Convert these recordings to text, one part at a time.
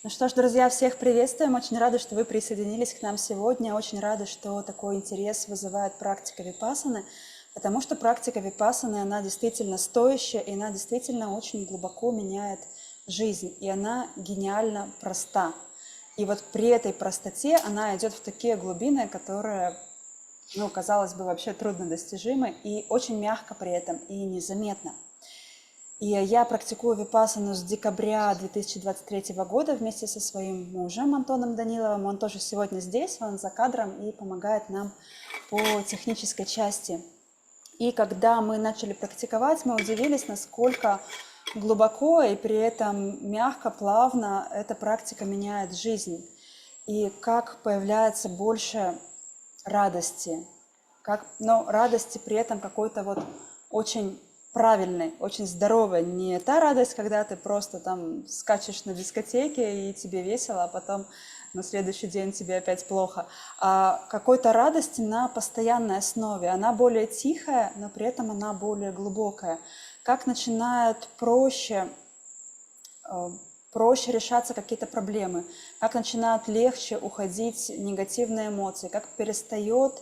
Ну что ж, друзья, всех приветствуем. Очень рада, что вы присоединились к нам сегодня. Очень рада, что такой интерес вызывает практика випассаны, потому что практика випассаны, она действительно стоящая, и она действительно очень глубоко меняет жизнь, и она гениально проста. И вот при этой простоте она идет в такие глубины, которые, казалось бы, вообще труднодостижимы, и очень мягко при этом, и незаметно. И я практикую випассану с декабря 2023 года вместе со своим мужем Антоном Даниловым. Он тоже сегодня здесь, он за кадром и помогает нам по технической части. И когда мы начали практиковать, мы удивились, насколько глубоко и при этом мягко, плавно эта практика меняет жизнь. И как появляется больше радости, но радости при этом какой-то вот очень правильной, очень здоровой. Не та радость, когда ты просто там скачешь на дискотеке и тебе весело, а потом на следующий день тебе опять плохо, а какой-то радости на постоянной основе. Она более тихая, но при этом она более глубокая. Как начинают проще решаться какие-то проблемы, как начинают легче уходить негативные эмоции, как перестает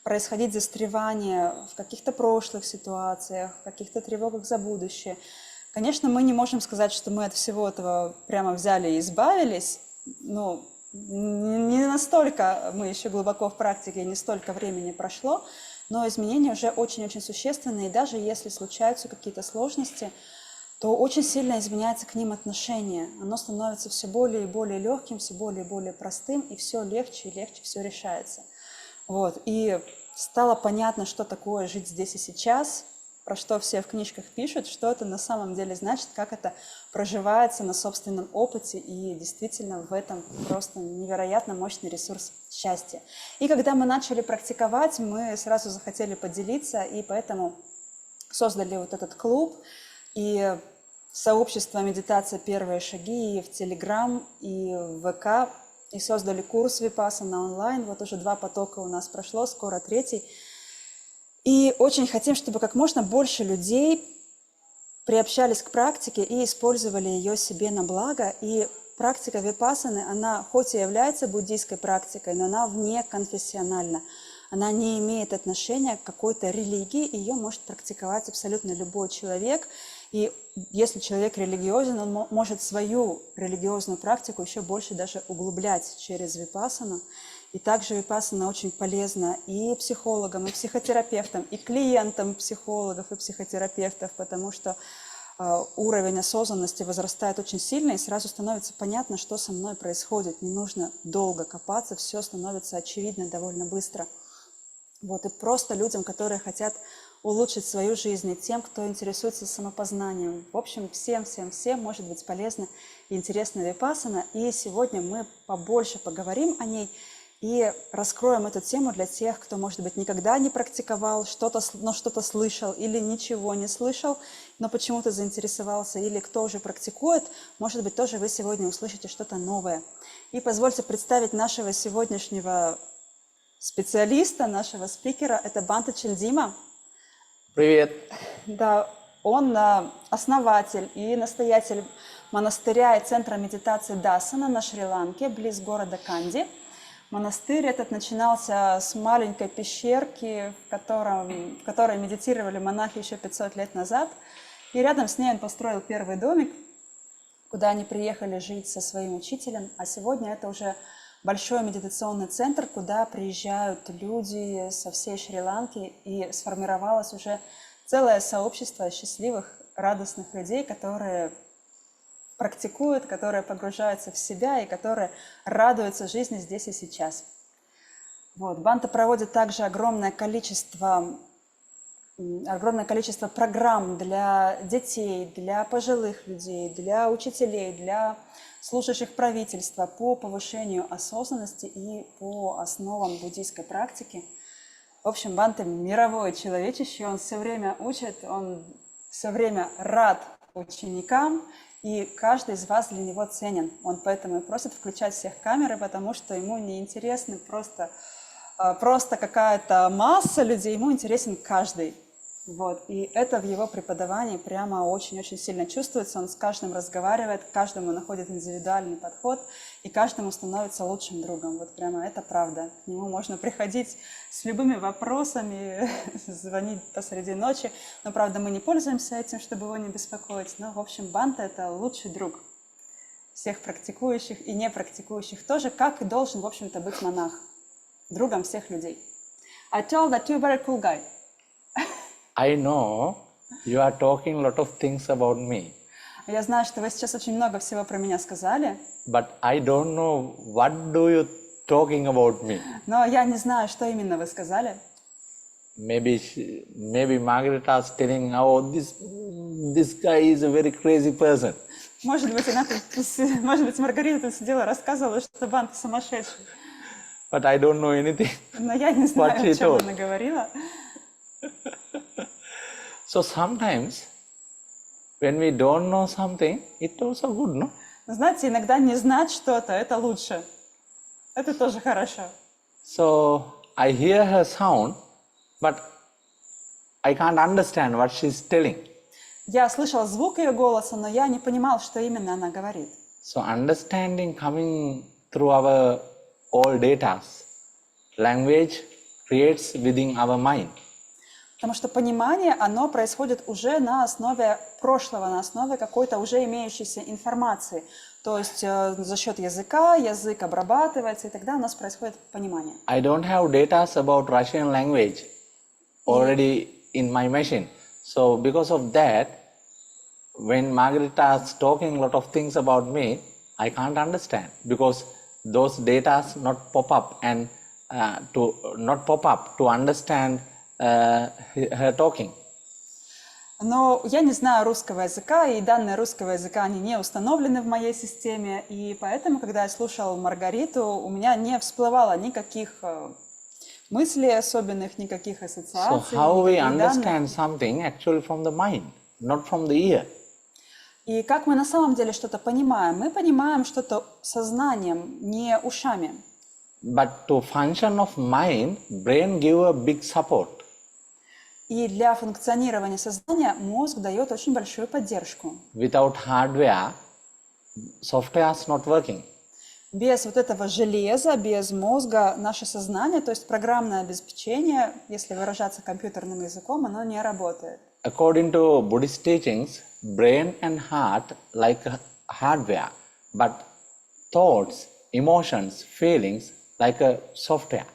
происходить застревание в каких-то прошлых ситуациях, в каких-то тревогах за будущее. Конечно, мы не можем сказать, что мы от всего этого прямо взяли и избавились, но не настолько мы еще глубоко в практике, не столько времени прошло, но изменения уже очень-очень существенные, и даже если случаются какие-то сложности, то очень сильно изменяется к ним отношение. Оно становится все более и более легким, все более и более простым, и все легче и легче все решается. Вот. И стало понятно, что такое жить здесь и сейчас, про что все в книжках пишут, что это на самом деле значит, как это проживается на собственном опыте, и действительно в этом просто невероятно мощный ресурс счастья. И когда мы начали практиковать, мы сразу захотели поделиться, и поэтому создали вот этот клуб, и сообщество «Медитация. Первые шаги» и в Телеграм, и в ВК, и создали курс випассана онлайн. Вот уже 2 потока у нас прошло, скоро 3. И очень хотим, чтобы как можно больше людей приобщались к практике и использовали ее себе на благо. И практика випассаны, она хоть и является буддийской практикой, но она внеконфессиональна. Она не имеет отношения к какой-то религии, ее может практиковать абсолютно любой человек. И если человек религиозен, он может свою религиозную практику еще больше даже углублять через випассану. И также випассана очень полезна и психологам, и психотерапевтам, и клиентам психологов и психотерапевтов, потому что уровень осознанности возрастает очень сильно, и сразу становится понятно, что со мной происходит. Не нужно долго копаться, все становится очевидно довольно быстро. Вот, и просто людям, которые хотят улучшить свою жизнь, и тем, кто интересуется самопознанием. В общем, всем может быть полезна и интересна випассана. И сегодня мы побольше поговорим о ней и раскроем эту тему для тех, кто, может быть, никогда не практиковал, но что-то слышал или ничего не слышал, но почему-то заинтересовался, или кто уже практикует, может быть, тоже вы сегодня услышите что-то новое. И позвольте представить нашего сегодняшнего специалиста, нашего спикера, это Бханте Чандима. Привет. Да, он основатель и настоятель монастыря и центра медитации Дасана на Шри-Ланке, близ города Канди. Монастырь этот начинался с маленькой пещерки, в которой медитировали монахи еще 500 лет назад. И рядом с ней он построил первый домик, куда они приехали жить со своим учителем. А сегодня это уже большой медитационный центр, куда приезжают люди со всей Шри-Ланки, и сформировалось уже целое сообщество счастливых, радостных людей, которые практикуют, которые погружаются в себя и которые радуются жизни здесь и сейчас. Вот. Бханте проводит также огромное количество программ для детей, для пожилых людей, для учителей, для служащих правительства по повышению осознанности и по основам буддийской практики. В общем, Бханте мировое человечище, он все время учит, он все время рад ученикам, и каждый из вас для него ценен. Он поэтому и просит включать всех камеры, потому что ему не интересны просто какая-то масса людей, ему интересен каждый. Вот. И это в его преподавании прямо очень-очень сильно чувствуется. Он с каждым разговаривает, к каждому находит индивидуальный подход, и каждому становится лучшим другом. Вот прямо это правда. К нему можно приходить с любыми вопросами, звонить посреди ночи. Но, правда, мы не пользуемся этим, чтобы его не беспокоить. Но, в общем, Бханте — это лучший друг всех практикующих и непрактикующих тоже, как и должен, в общем-то, быть монах, другом всех людей. I told that you're a very cool guy. I know you are talking a lot of things about me. Я знаю, что вы сейчас очень много всего про меня сказали. But I don't know what do you talking about me. Но я не знаю, что именно вы сказали. Maybe Margarita is telling, oh, this guy is a very crazy person. Может быть, Маргарита тут сидела, рассказывала, что Бханте сумасшедший. But I don't know anything. Но я не знаю, о чем она говорила. So sometimes, when we don't know something, it's also good, no? Знаете, иногда не знать что-то — это лучше. Это тоже хорошо. So I hear her sound, but I can't understand what she's telling. Я слышала звук ее голоса, но я не понимал, что именно она говорит. So understanding coming through our all data, language creates within our mind. Потому что понимание, оно происходит уже на основе прошлого, на основе какой-то уже имеющейся информации. То есть за счет языка, язык обрабатывается, и тогда у нас происходит понимание. I don't have data about Russian language already in my machine. So because of that, when Margarita is talking a lot of things about me, I can't understand because those data not pop up and to understand her talking. Но я не знаю русского языка, и данные русского языка, они не установлены в моей системе, и поэтому, когда я слушал Маргариту, у меня не всплывало никаких мыслей особенных, никаких ассоциаций. So how we understand something actually from the mind, not from the ear. И как мы на самом деле что-то понимаем? Мы понимаем что-то сознанием, не ушами. But to function of mind, brain give a big support. И для функционирования сознания мозг дает очень большую поддержку. Without hardware, software is not working. Без вот этого железа, без мозга наше сознание, то есть программное обеспечение, если выражаться компьютерным языком, оно не работает. According to Buddhist teachings, brain and heart like hardware, but thoughts, emotions, feelings like a software.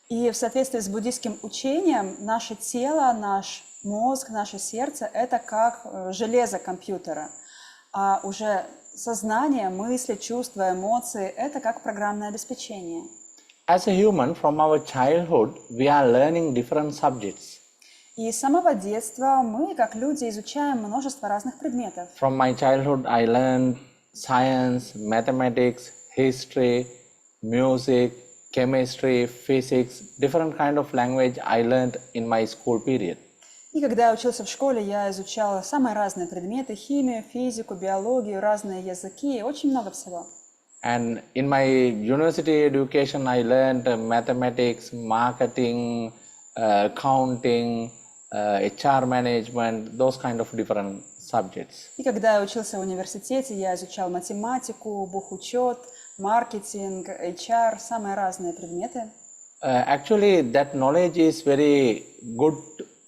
И в соответствии с буддийским учением наше тело, наш мозг, наше сердце — это как железо компьютера, а уже сознание, мысли, чувства, эмоции — это как программное обеспечение. As a human, from our childhood, we are learning different subjects. И с самого детства мы, как люди, изучаем множество разных предметов. From my childhood, I learned science, mathematics, history, music, chemistry, physics, different kind of language I learned in my school period. И когда я учился в школе, я изучала самые разные предметы: химию, физику, биологию, разные языки, очень много всего. And in my university education, I learned mathematics, marketing, accounting, HR management, those kind of different subjects. И когда я учился в университете, я изучал математику, бухучет, маркетинг, HR, самые разные предметы. Actually, that knowledge is very good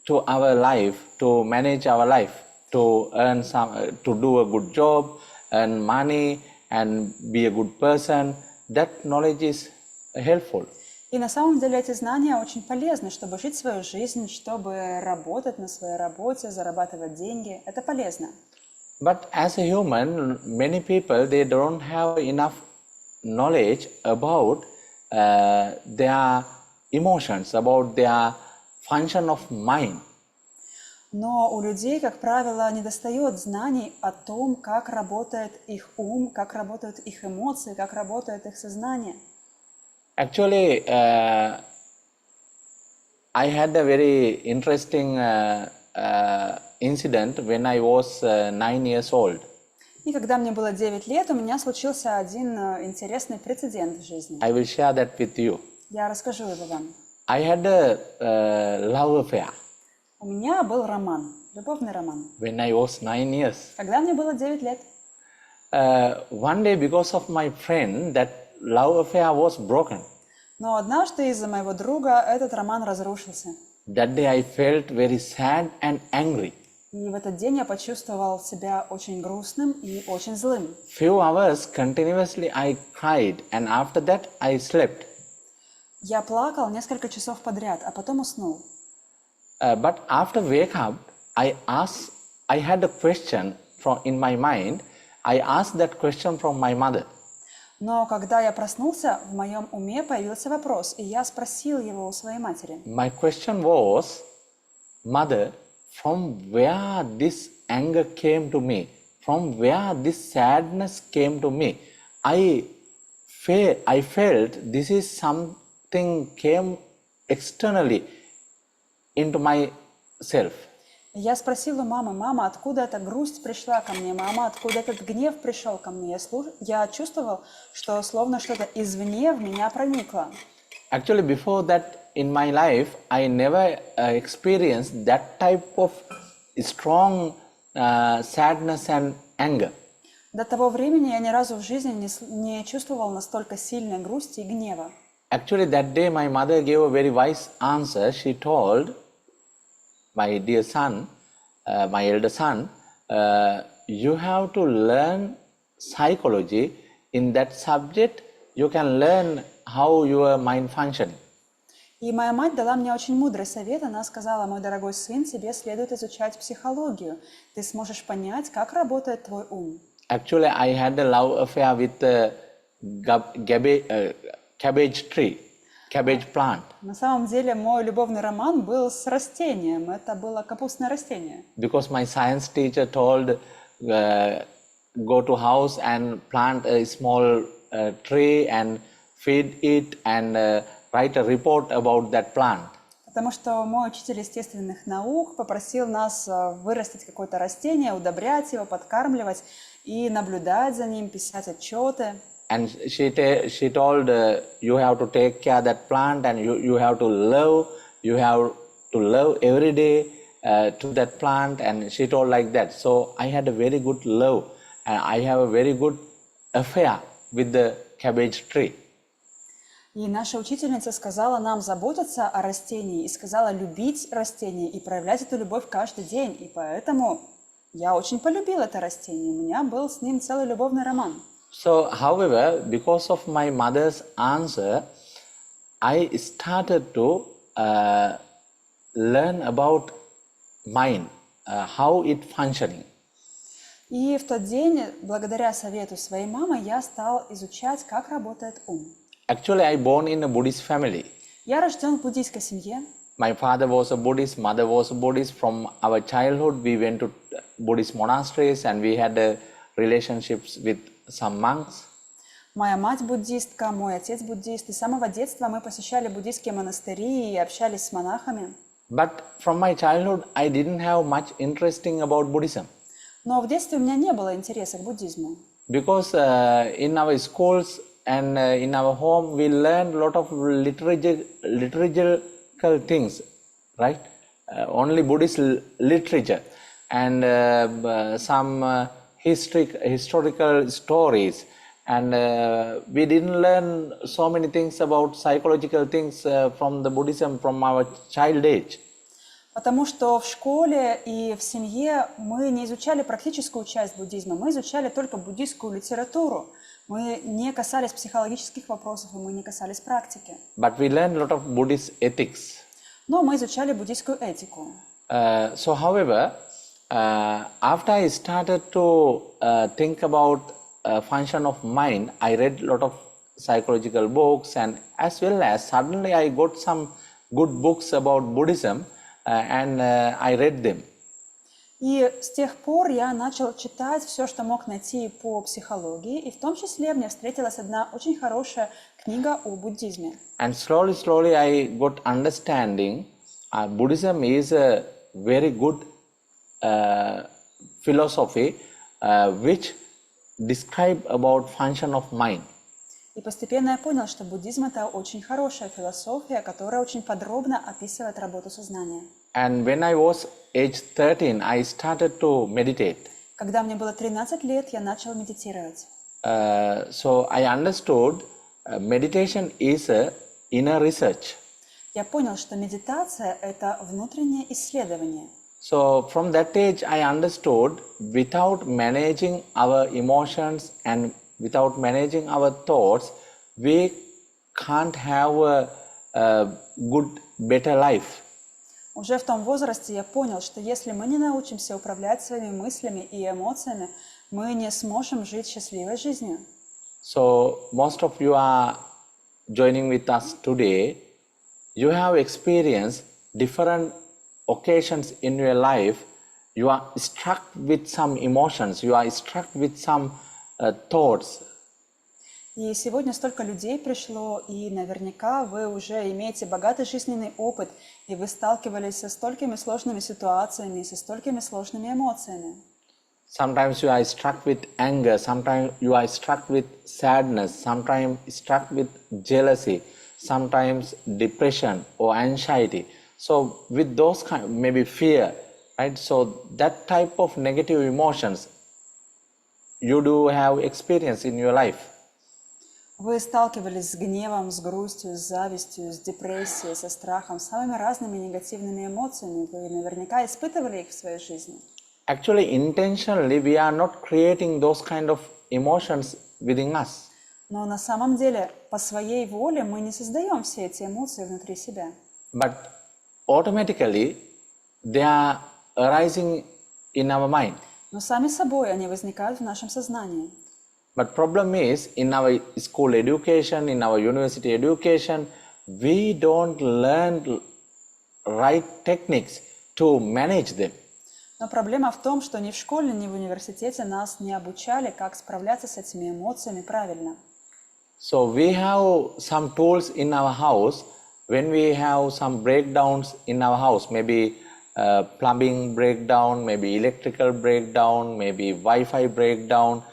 to our life, to manage our life, to earn to do a good job, earn money, and be a good person. That knowledge is helpful. И на самом деле эти знания очень полезны, чтобы жить свою жизнь, чтобы работать на своей работе, зарабатывать деньги. Это полезно. But as a human, many people, they don't have enough knowledge about their emotions, about their function of mind. Но у людей, как правило, недостает знаний о том, как работает их ум, как работают их эмоции, как работает их сознание. Actually, I had a very interesting incident when I was 9 years old. И когда мне было 9 лет, у меня случился один интересный прецедент в жизни. I will share that with you. Я расскажу его вам. I had a love affair. У меня был роман, любовный роман, when I was 9 years. когда мне было 9 лет. One day, because of my friend, that love affair was broken. Но однажды из-за моего друга этот роман разрушился. That day I felt very sad and angry. И в этот день я почувствовал себя очень грустным и очень злым. Few hours continuously I cried, and after that I slept. Я плакал несколько часов подряд, а потом уснул. But after wake up, I had a question in my mind. I asked that question from my mother. Но когда я проснулся, в моем уме появился вопрос, и я спросил его у своей матери. My question was, Mother, from where this anger came to me? From where this sadness came to me? I felt this is something came externally into myself. Я спросил у мамы: мама, откуда эта грусть пришла ко мне? Мама, откуда этот гнев пришел ко мне? Я чувствовал, что словно что-то извне в меня проникло. Actually, before that in my life, I never experienced that type of strong sadness and anger. До того времени я ни разу в жизни не чувствовал настолько сильной грусти и гнева. Actually, that day my mother gave a very wise answer. She told, my dear son, my elder son, you have to learn psychology. In that subject, you can learn how your mind functioning. И моя мать дала мне очень мудрый совет. Она сказала: мой дорогой сын, тебе следует изучать психологию. Ты сможешь понять, как работает твой ум. Actually, I had a love affair with cabbage tree, cabbage plant. На самом деле, мой любовный роман был с растением. Это было капустное растение. Because my science teacher told, go to house and plant a small tree and feed it and write a report about that plant. Потому что мой учитель естественных наук попросил нас вырастить какое-то растение, удобрять его, подкармливать и наблюдать за ним, писать отчеты. And she told, you have to take care of that plant and you have to love every day to that plant, and she told like that. So I had a very good love and I have a very good affair with the cabbage tree. И наша учительница сказала нам заботиться о растении и сказала любить растение и проявлять эту любовь каждый день. И поэтому я очень полюбила это растение. У меня был с ним целый любовный роман. So, however, because of my mother's answer, I started to learn about mind, how it functioning. И в тот день, благодаря совету своей мамы, я стал изучать, как работает ум. Actually, I born in a Buddhist family. Я рожден в буддийской семье. My father was a Buddhist, mother was a Buddhist. From our childhood, we went to Buddhist monasteries and we had relationships with some monks. Моя мать буддистка, мой отец буддист. И с самого детства мы посещали буддийские монастыри и общались с монахами. But from my childhood, I didn't have much interesting about Buddhism. Но в детстве у меня не было интереса к буддизму. Because in our schools and in our home, we learned a lot of liturgical things, right? Only Buddhist literature and some historical stories. And we didn't learn so many things about psychological things from the Buddhism from our child age. Потому что в школе и в семье мы не изучали практическую часть буддизма, мы изучали только буддийскую литературу. Мы не касались психологических вопросов, и мы не касались практики. But we learned a lot of Buddhist ethics. Но мы изучали буддийскую этику. So, however, after I started to think about function of mind, I read a lot of psychological books, and as well as suddenly I got some good books about Buddhism and I read them. И с тех пор я начал читать все, что мог найти по психологии, и в том числе мне встретилась одна очень хорошая книга о буддизме. And slowly I got understanding Buddhism is a very good philosophy which describe about function of mind. И постепенно я понял, что буддизм – это очень хорошая философия, которая очень подробно описывает работу сознания. And when I was age 13, I started to meditate. Когда мне было 13 лет, я начал медитировать. So I understood meditation is a inner research. Я понял, что медитация – это внутреннее исследование. So from that age, I understood without managing our emotions and without managing our thoughts, we can't have a good, better life. Уже в том возрасте я понял, что если мы не научимся управлять своими мыслями и эмоциями, мы не сможем жить счастливой жизнью. So most of you are joining with us today. You have experienced different occasions in your life. You are struck with some emotions. You are struck with some thoughts. И сегодня столько людей пришло, и наверняка вы уже имеете богатый жизненный опыт, и вы сталкивались со столькими сложными ситуациями, со столькими сложными эмоциями. Sometimes you are struck with anger, sometimes you are struck with sadness, sometimes struck with jealousy, sometimes depression or anxiety. So with those kind, maybe fear, right? So that type of negative emotions you do have experience in your life. Вы сталкивались с гневом, с грустью, с завистью, с депрессией, со страхом, с самыми разными негативными эмоциями. Вы наверняка испытывали их в своей жизни. Actually, intentionally, we are not creating those kind of emotions within us. Но на самом деле, по своей воле мы не создаем все эти эмоции внутри себя. But automatically, they are arising in our mind. Но сами собой они возникают в нашем сознании. But problem is, in our school education, in our university education, we don't learn right techniques to manage them. Но проблема в том, что ни в школе, ни в университете нас не обучали, как справляться с этими эмоциями правильно. So we have some tools in our house. When we have some breakdowns in our house, maybe plumbing breakdown, maybe electrical breakdown, maybe Wi-Fi breakdown,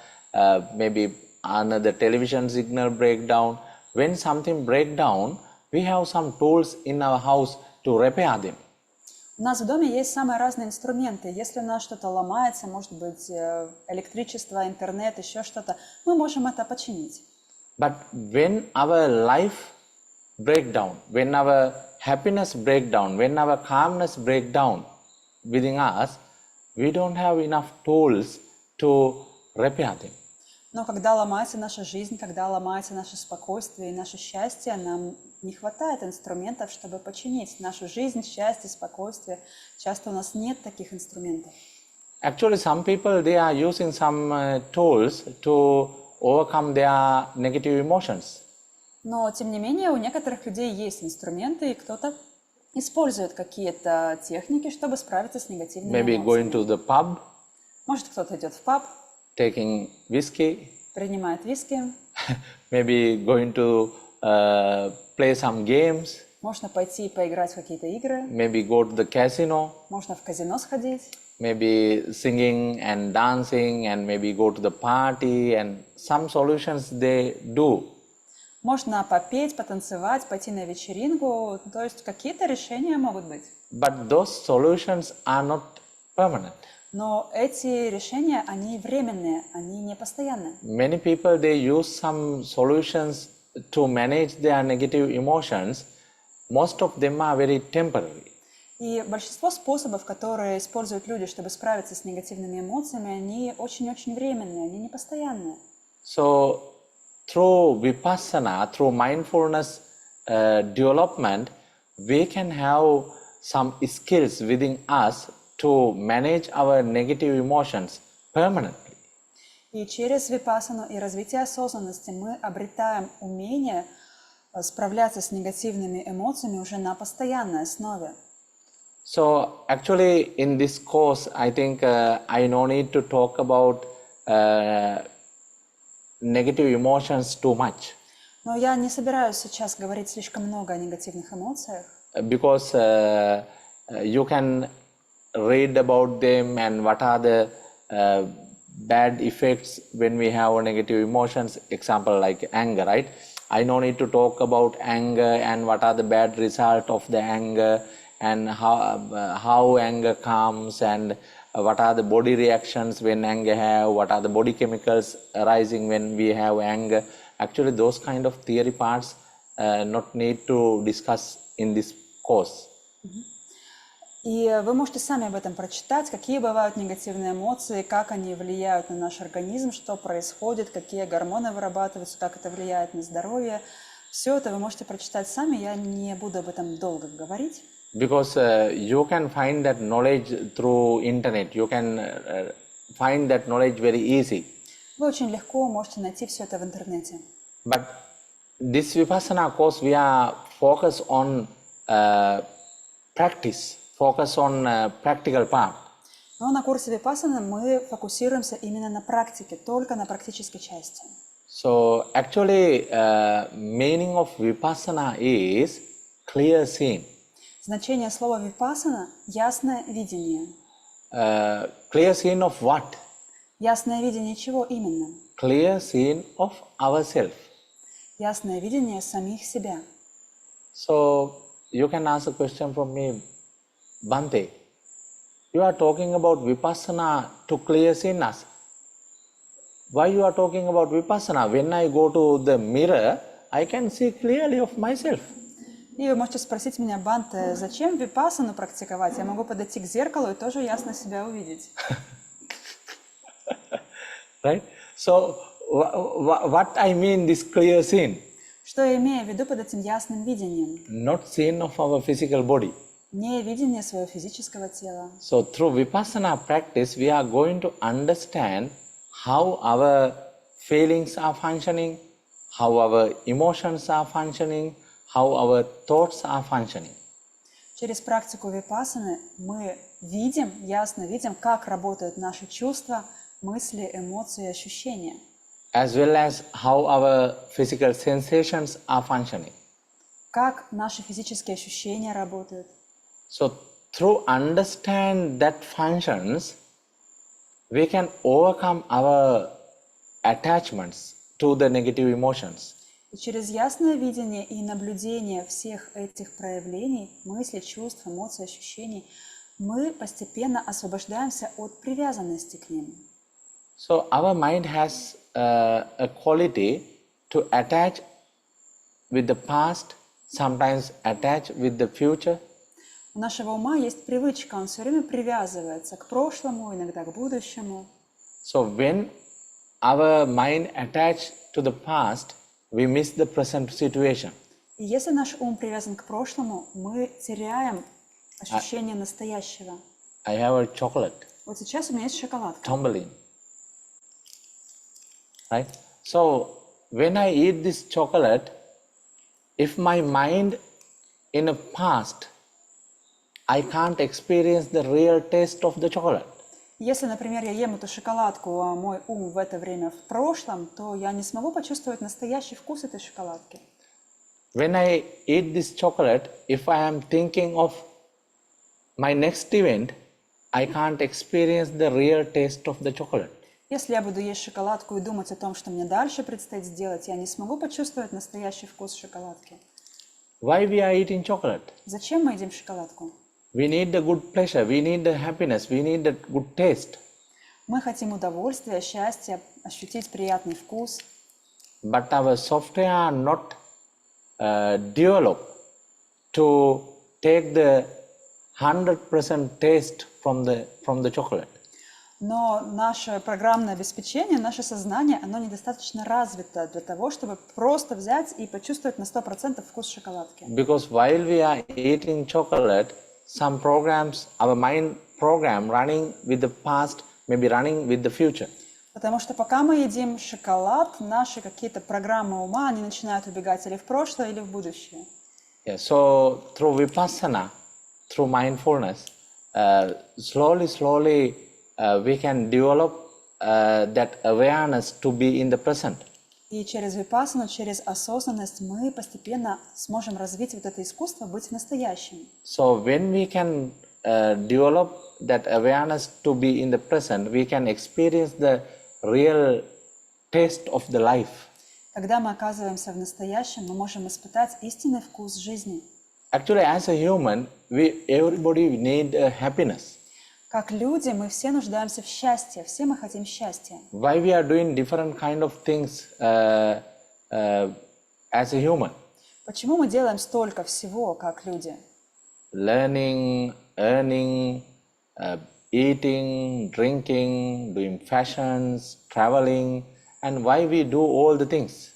maybe another television signal breakdown. When something breaks down, we have some tools in our house to repair them. У нас в доме есть самые разные инструменты. Если у нас что-то ломается, может быть, электричество, интернет, еще что-то, мы можем это починить. But when our life break down, when our happiness break down, when our calmness break down within us, we don't have enough tools to repair them. Но когда ломается наша жизнь, когда ломается наше спокойствие и наше счастье, нам не хватает инструментов, чтобы починить нашу жизнь, счастье, спокойствие. Часто у нас нет таких инструментов. Actually, some people, they are using some tools to overcome their negative emotions. Но, тем не менее, у некоторых людей есть инструменты, и кто-то использует какие-то техники, чтобы справиться с негативными Maybe going эмоциями. to the pub, Может, кто-то идет в паб, taking whiskey, принимает виски, maybe going to play some games, можно пойти поиграть в какие-то игры, maybe go to the casino, можно в казино сходить, maybe singing and dancing, and maybe go to the party, and some solutions they do. можно попеть, потанцевать, пойти на вечеринку. То есть какие-то решения могут быть. But those solutions are not permanent. Но эти решения, они временные, они не постоянные. Many people, they use some solutions to manage their negative emotions. Most of them are very temporary. И большинство способов, которые используют люди, чтобы справиться с негативными эмоциями, они очень-очень временные, они не постоянные. So through Vipasana, through mindfulness development, we can have some skills within us to manage our negative emotions permanently. И через випассану и развитие осознанности мы обретаем умение справляться с негативными эмоциями уже на постоянной основе. So actually in this course, I think I no need to talk about negative emotions too much. Но я не собираюсь сейчас говорить слишком много о негативных эмоциях, Because you can read about them and what are the bad effects when we have negative emotions, example like anger, right? I no need to talk about anger and what are the bad result of the anger and how anger comes, and what are the body reactions when anger have, what are the body chemicals arising when we have anger. Actually, those kind of theory parts not need to discuss in this course. И вы можете сами об этом прочитать, какие бывают негативные эмоции, как они влияют на наш организм, что происходит, какие гормоны вырабатываются, как это влияет на здоровье. Все это вы можете прочитать сами, я не буду об этом долго говорить. Because you can find that knowledge through internet, you can find that knowledge very easy. Вы очень легко можете найти все это в интернете. But this Vipassana course, we are focused on practice, focus on practical part. Но на курсе Випассаны мы фокусируемся именно на практике, только на практической части. So actually, meaning of Vipassana is clear seeing. Значение слова Випассана – ясное видение. Clear seeing of what? Ясное видение чего именно? Clear seeing of ourselves. Ясное видение самих себя. So you can ask a question from me, Bhante, you are talking about Vipassana to clear seeing us. Why you are talking about Vipassana? When I go to the mirror, I can see clearly of myself. И вы можете спросить меня, Бханте, зачем випассану практиковать? Я могу подойти к зеркалу и тоже ясно себя увидеть. Right? So what I mean this clear seeing? Что я имею в виду под этим ясным видением? Not seeing of our physical body. Не видение своего физического тела. So through Vipassana practice, we are going to understand how our feelings are functioning, how our emotions are functioning, how our thoughts are functioning. Через практику випассаны мы видим, ясно видим, как работают наши чувства, мысли, эмоции, ощущения. As well as how our physical sensations are functioning. Как наши физические ощущения работают. So through understand that functions, we can overcome our attachments to the negative emotions. И через ясное видение и наблюдение всех этих проявлений, мыслей, чувств, эмоций, ощущений, мы постепенно освобождаемся от привязанности к ним. So our mind has a quality to attach with the past, sometimes attach with the future. У нашего ума есть привычка, он все время привязывается к прошлому, иногда к будущему. So when our mind attached to the past, we miss the present situation. И если наш ум привязан к прошлому, мы теряем ощущение настоящего. I have a chocolate, Вот сейчас у меня есть шоколадка. tumbling. Right? So when I eat this chocolate, if my mind in the past, I can't experience the real taste of the chocolate. Если, например, я ем эту шоколадку, а мой ум в это время в прошлом, то я не смогу почувствовать настоящий вкус этой шоколадки. When I eat this chocolate, if I am thinking of my next event, I can't experience the real taste of the chocolate. Если я буду есть шоколадку и думать о том, что мне дальше предстоит сделать, я не смогу почувствовать настоящий вкус шоколадки. Why we are eating chocolate? Зачем мы едим шоколадку? We need the good pleasure, we need the happiness, we need the good taste. Мы хотим удовольствия, счастья, ощутить приятный вкус. But our software not developed to take the 100% taste from the chocolate. Но наше программное обеспечение, наше сознание, оно недостаточно развито для того, чтобы просто взять и почувствовать на 100% вкус шоколадки. Because while we are eating chocolate, some programs, our mind program running with the past, maybe running with the future. Потому что пока мы едим шоколад, наши какие-то программы ума, они начинают убегать или в прошлое, или в будущее. Yeah, so through Vipassana, through mindfulness, slowly we can develop that awareness to be in the present. И через випассану, через осознанность мы постепенно сможем развить вот это искусство быть настоящим. So when we can develop that awareness to be in the present, we can experience the real taste of the life. Когда мы оказываемся в настоящем, мы можем испытать истинный вкус жизни. Actually, as a human, everybody need happiness. Как люди, мы все нуждаемся в счастье, все мы хотим счастья. Why we are doing different kind of things as a human? Почему мы делаем столько всего, как люди? Learning, earning, eating, drinking, doing fashions, traveling, and why we do all the things?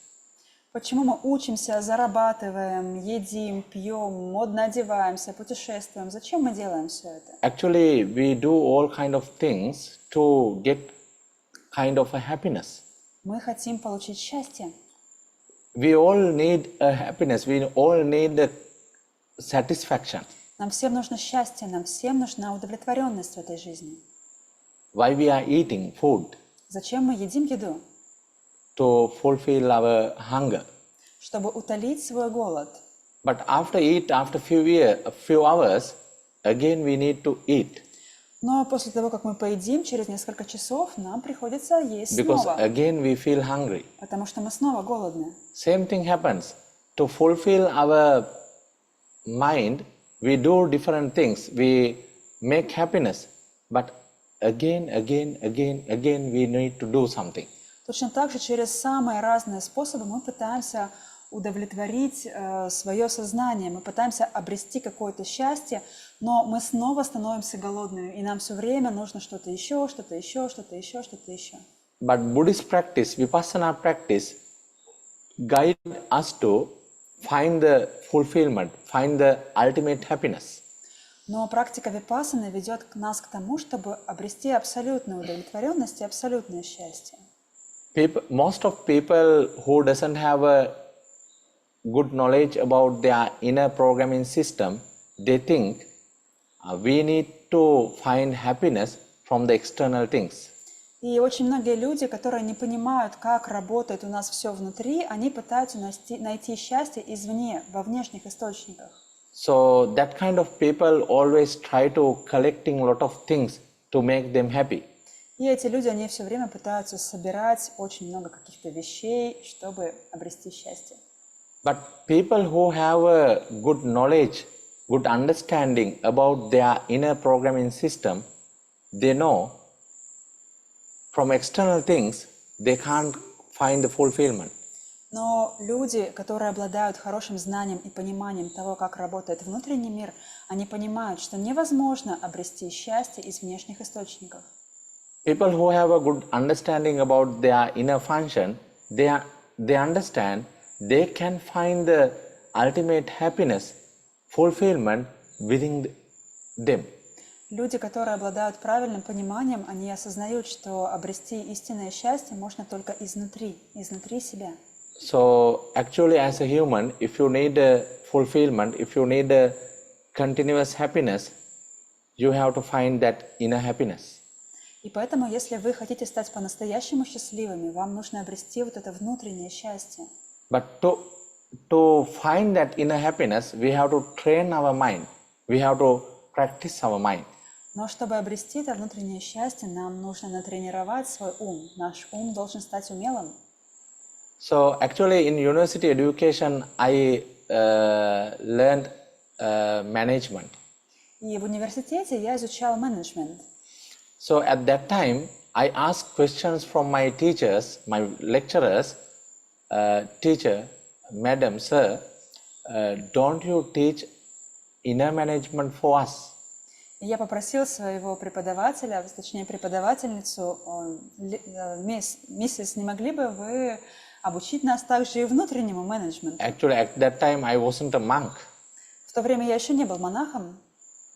Почему мы учимся, зарабатываем, едим, пьем, модно одеваемся, путешествуем? Зачем мы делаем все это? Actually, we do all kind of things to get kind of a happiness. Мы хотим получить счастье. We all need a happiness. We all need a satisfaction. Нам всем нужно счастье, нам всем нужна удовлетворенность в этой жизни. Why we are eating food? Зачем мы едим еду? To fulfill our hunger. Чтобы утолить свой голод. But after few hours, again we need to eat. Но после того, как мы поедим, через несколько часов нам приходится есть Because снова. again we feel hungry. Потому что мы снова голодны. Same thing happens. To fulfill our mind, we do different things. We make happiness. But again we need to do something. Точно так же через самые разные способы мы пытаемся удовлетворить свое сознание, мы пытаемся обрести какое-то счастье, но мы снова становимся голодными, и нам все время нужно что-то еще, что-то еще, что-то еще, что-то еще. But Buddhist practice, Vipassana practice, guide us to find the fulfillment, find the ultimate happiness. Но практика випассаны ведет нас к тому, чтобы обрести абсолютную удовлетворенность и абсолютное счастье. Most of people who doesn't have a good knowledge about their inner programming system, they think we need to find happiness from the external things. И очень многие люди, которые не понимают, как работает у нас все внутри, они пытаются найти счастье извне, во внешних источниках. So that kind of people always try to collecting lot of things to make them happy. И эти люди, они все время пытаются собирать очень много каких-то вещей, чтобы обрести счастье. But people who have a good knowledge, good understanding about their inner programming system, they know from external things they can't find the fulfillment. Но люди, которые обладают хорошим знанием и пониманием того, как работает внутренний мир, они понимают, что невозможно обрести счастье из внешних источников. People who have a good understanding about their inner function, they understand they can find the ultimate happiness, fulfillment within them. Люди, которые обладают правильным пониманием, они осознают, что обрести истинное счастье можно только изнутри себя. So actually as a human, if you need a fulfillment, if you need a continuous happiness, you have to find that inner happiness. И поэтому, если вы хотите стать по-настоящему счастливыми, вам нужно обрести вот это внутреннее счастье. But to find that inner happiness, we have to train our mind. We have to practice our mind. Но чтобы обрести это внутреннее счастье, нам нужно натренировать свой ум. Наш ум должен стать умелым. So actually in university education, I learned management. И в университете я изучал менеджмент. So at that time, I asked questions from my teachers, my lecturers, teacher, madam, sir, don't you teach inner management for us? И я попросил своего преподавателя, точнее преподавательницу, миссис, не могли бы вы обучить нас также и внутреннему менеджменту? Actually, at that time, I wasn't a monk. В то время я еще не был монахом.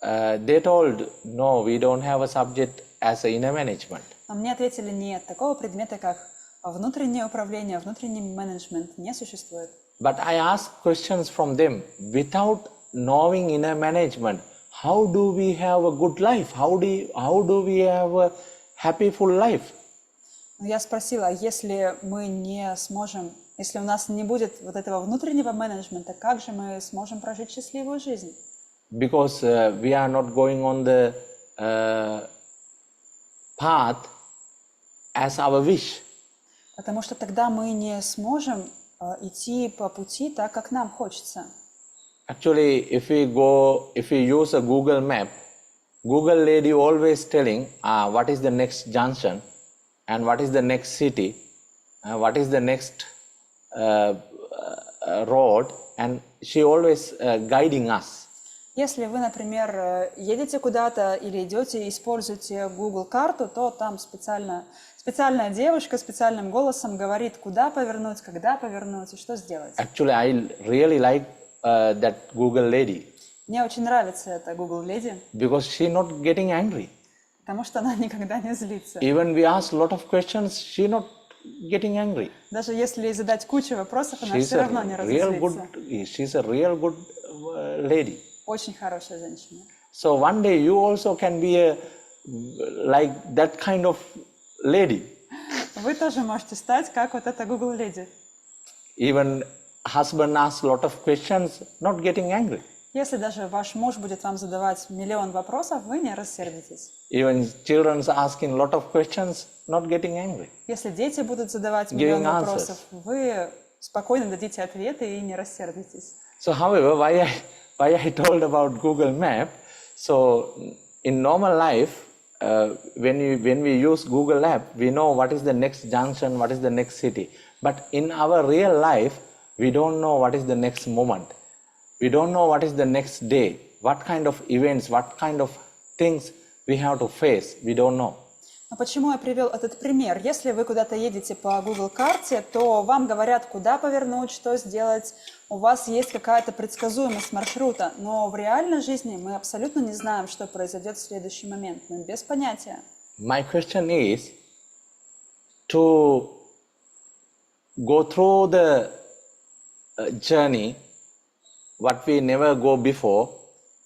They told, no, we don't have a subject as a inner management. Но мне ответили, нет, такого предмета, как внутреннее управление, внутренний менеджмент не существует. But I asked questions from them. Without knowing inner management, how do we have a good life? How do we have a happy full life? Но я спросила, если мы не сможем, если у нас не будет вот этого внутреннего менеджмента, как же мы сможем прожить счастливую жизнь? Because we are not going on the path as our wish. Потому что тогда мы не сможем идти по пути так, как нам хочется. Actually, if we use a Google map, Google lady always telling what is the next junction and what is the next city, what is the next road, and she always guiding us. Если вы, например, едете куда-то или идете и используете Google карту, то там специальная девушка специальным голосом говорит, куда повернуть, когда повернуть и что сделать. Actually, I really like that Google lady. Мне очень нравится эта Google Lady, Because she not getting angry. потому что она никогда не злится. Even we ask a lot of questions, she not getting angry. Даже если ей задать кучу вопросов, она She's все равно не разозлится. She's a real good lady. Очень хорошая женщина. So one day you also can be like that kind of lady. Вы тоже можете стать как вот эта Google Lady. Even husband asks a lot of questions, not getting angry. Если даже ваш муж будет вам задавать миллион вопросов, вы не рассердитесь. Even children asking a lot of questions, not getting angry. Если дети будут задавать миллион вопросов, вы спокойно дадите ответы и не рассердитесь. So however, why I told about Google Map, so in normal life, when we use Google Map, we know what is the next junction, what is the next city. But in our real life, we don't know what is the next moment. We don't know what is the next day, what kind of events, what kind of things we have to face, we don't know. Но почему я привел этот пример? Если вы куда-то едете по Google карте, то вам говорят, куда повернуть, что сделать. У вас есть какая-то предсказуемость маршрута, но в реальной жизни мы абсолютно не знаем, что произойдет в следующий момент. Мы без понятия. My question is to go through the journey what we never go before.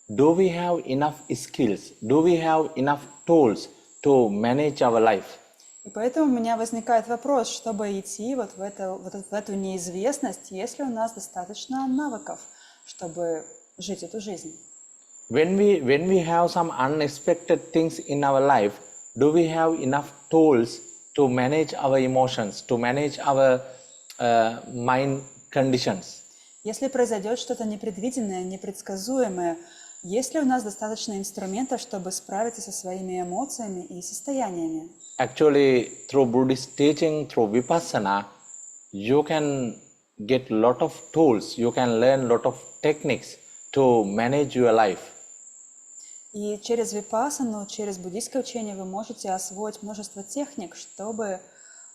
Do we have enough skills? Do we have enough tools to manage our life? И поэтому у меня возникает вопрос, чтобы идти вот в эту неизвестность, есть ли у нас достаточно навыков, чтобы жить эту жизнь. When we have some unexpected things in our life, do we have enough tools to manage our emotions, to manage our mind conditions? Если произойдет что-то непредвиденное, непредсказуемое, есть ли у нас достаточно инструментов, чтобы справиться со своими эмоциями и состояниями? Actually, through Buddhist teaching, through Vipasana, you can get lot of tools, you can learn lot of techniques to manage your life. И через випассану, через буддийское учение вы можете освоить множество техник, чтобы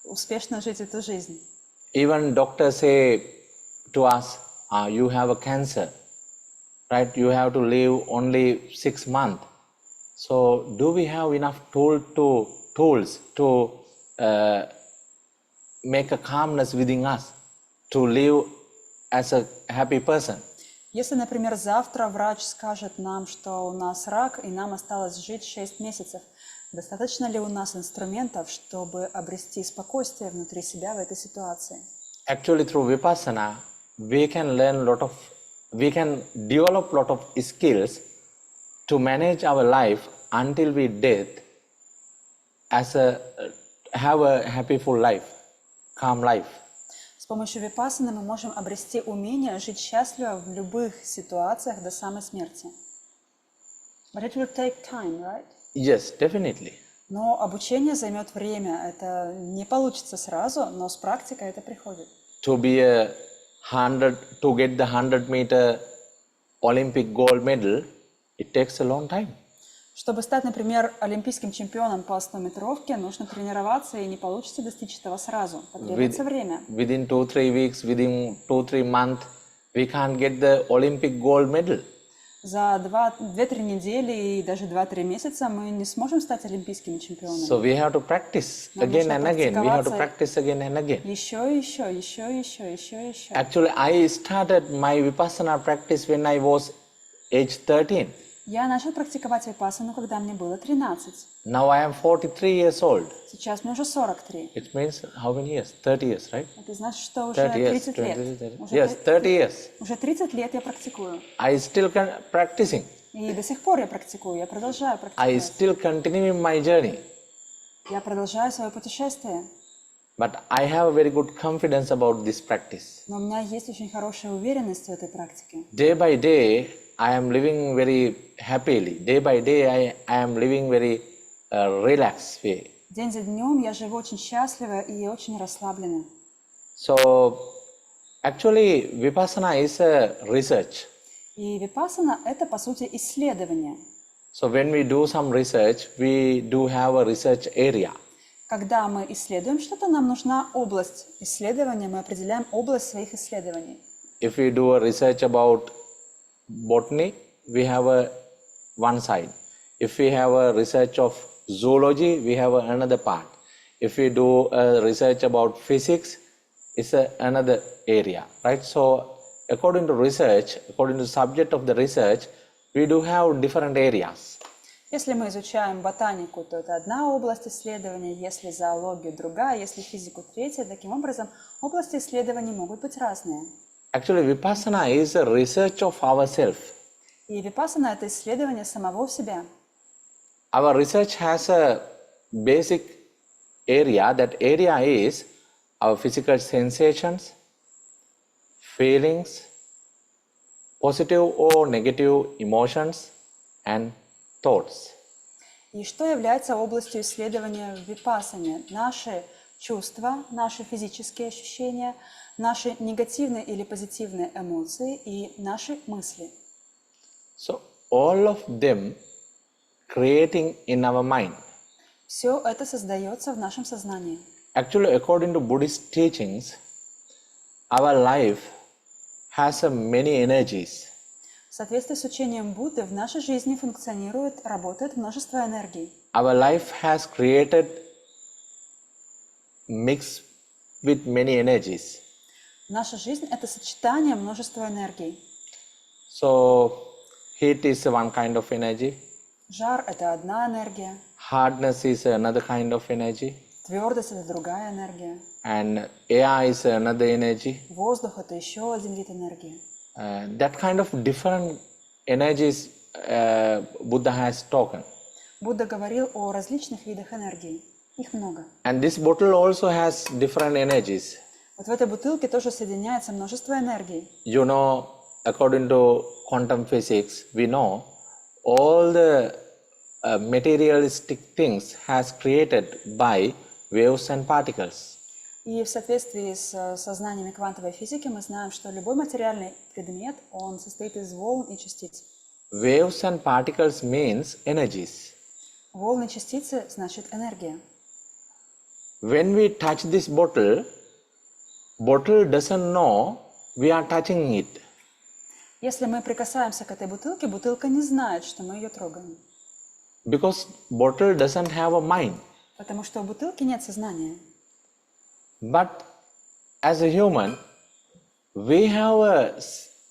успешно жить эту жизнь. Even doctors say to us, you have a cancer, right? You have to live only 6 months. So, do we have enough tools to make a calmness within us, to live as a happy person? Если, например, завтра врач скажет нам, что у нас рак, и нам осталось жить 6 месяцев, достаточно ли у нас инструментов, чтобы обрести спокойствие внутри себя в этой ситуации? Actually, through Vipassana, we can develop lot of skills to manage our life until we death, have a happy full life, calm life. С помощью випассаны мы можем обрести умение жить счастливо в любых ситуациях до самой смерти. But it will take time, right? Yes, definitely. Но обучение займет время. Это не получится сразу, но с практикой это приходит. To get the 100-meter Olympic gold medal, it takes a long time. Чтобы стать, например, олимпийским чемпионом по 100-метровке, нужно тренироваться, и не получится достичь этого сразу. Потребуется время. Within 2-3 weeks, within 2-3 months, we can't get the Olympic gold medal. За 2-3 недели и даже 2-3 месяца мы не сможем стать олимпийскими чемпионами. So we have to practice again and again. We have to practice again and again. Еще. Actually, I started my Vipassana practice when I was age 13. Я начал практиковать випассану, когда мне было 13. Now I am 43 years old. Сейчас мне уже 43. It means how many years? 30 years, right? Это значит, что уже 30 лет. Yes, 30 years. Уже 30 лет я практикую. I still practicing. И до сих пор я практикую, я продолжаю I практиковать. still continuing my journey. Я продолжаю свое путешествие. But I have a very good confidence about this practice. Но у меня есть очень хорошая уверенность в этой практике. Day by day, I am living very happily. Day by day, I am living very relaxed way. День за днем я живу очень счастливо и очень расслабленно. So, actually, Vipassana is a research. И випассана – это, по сути, исследование. So, when we do some research, we do have a research area. Когда мы исследуем что-то, нам нужна область исследования, мы определяем область своих исследований. If we do a research about botany, we have one side. If we have a research of zoology, we have another part. If we do a research about physics, it's another area, right? So, according to research, according to the subject of the research, we do have different areas. Если мы изучаем ботанику, то это одна область исследования, если зоологию другая, если физику третья. Таким образом, области исследований могут быть разные. Actually, Vipassana is a research of ourselves. И випассана – это исследование самого себя. Our research has a basic area. That area is our physical sensations, feelings, positive or negative emotions, and thoughts. И что является областью исследования в випассане? Наши чувства, наши физические ощущения, наши негативные или позитивные эмоции и наши мысли. So, all of them creating in our mind. Все это создается в нашем сознании. Actually, according to Buddhist teachings, our life has many energies. В соответствии с учением Будды в нашей жизни функционирует, работает множество энергий. Our life has created mix with many energies. Наша жизнь – это сочетание множества энергий. So, heat is one kind of energy. Жар – это одна энергия, Hardness is another kind of energy. твердость – это другая энергия, And air is another energy. воздух – это еще один вид энергии. That kind of different energies Buddha has spoken. Будда говорил о различных видах энергии. Их много. And this bottle also has different energies. Вот в этой бутылке тоже соединяется множество энергий. You know, according to quantum physics, we know all the materialistic things has created by waves and particles. И в соответствии с сознаниями квантовой физики мы знаем, что любой материальный предмет, он состоит из волн и частиц. Waves and particles means energies. Волны и частицы значит энергия. When we touch this bottle, bottle doesn't know we are touching it. Если мы прикасаемся к этой бутылке, бутылка не знает, что мы ее трогаем. Because bottle doesn't have a mind. Потому что у бутылки нет сознания. But as a human, we have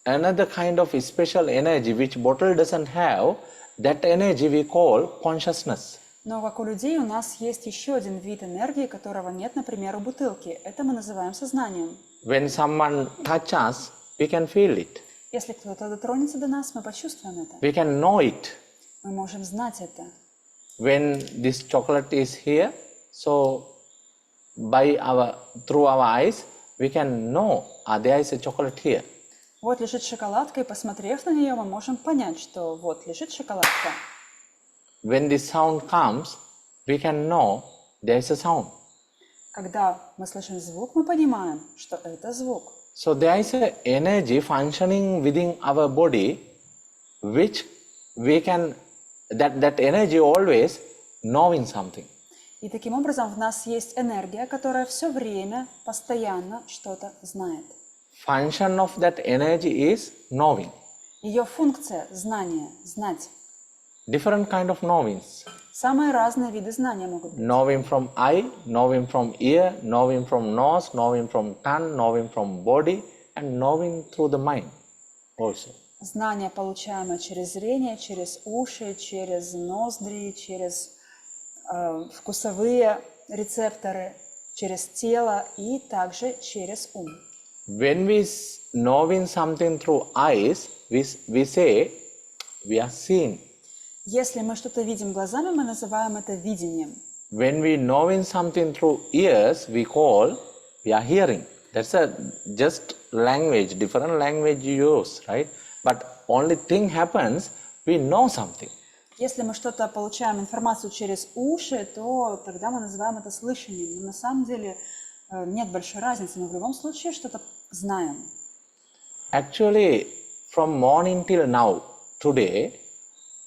another kind of special energy which bottle doesn't have. That energy we call consciousness. Но как у людей у нас есть еще один вид энергии, которого нет, например, у бутылки. Это мы называем сознанием. When someone touches us, we can feel it. Если кто-то дотронется до нас, мы почувствуем это. We can know it. Мы можем знать это. When this chocolate is here, so through our eyes, we can know there is a chocolate here. Вот лежит шоколадка, и посмотрев на нее, мы можем понять, что вот лежит шоколадка. When this sound comes, we can know there is a sound. Когда мы слышим звук, мы понимаем, что это звук. So there is an energy functioning within our body, which we can, that energy always knowing something. И таким образом в нас есть энергия, которая все время, постоянно что-то знает. Function of that energy is knowing. Ее функция – знание, знать. Different kind of knowings. Самые разные виды знания могут быть. Knowing from eye, knowing from ear, knowing from nose, knowing from tongue, knowing from body, and knowing through the mind also. Знания, получаемые через зрение, через уши, через ноздри, через вкусовые рецепторы, через тело и также через ум. When we knowing something through eyes, we say we are seeing. Если мы что-то видим глазами, мы называем это видением. when we knowing something through ears, we call, we are hearing. That's a just language, different language you use, right? But only thing happens, we know something. Если мы что-то получаем информацию через уши, то тогда мы называем это слышанием. Но на самом деле нет большой разницы. Мы в любом случае что-то знаем. Actually, from morning till now, today,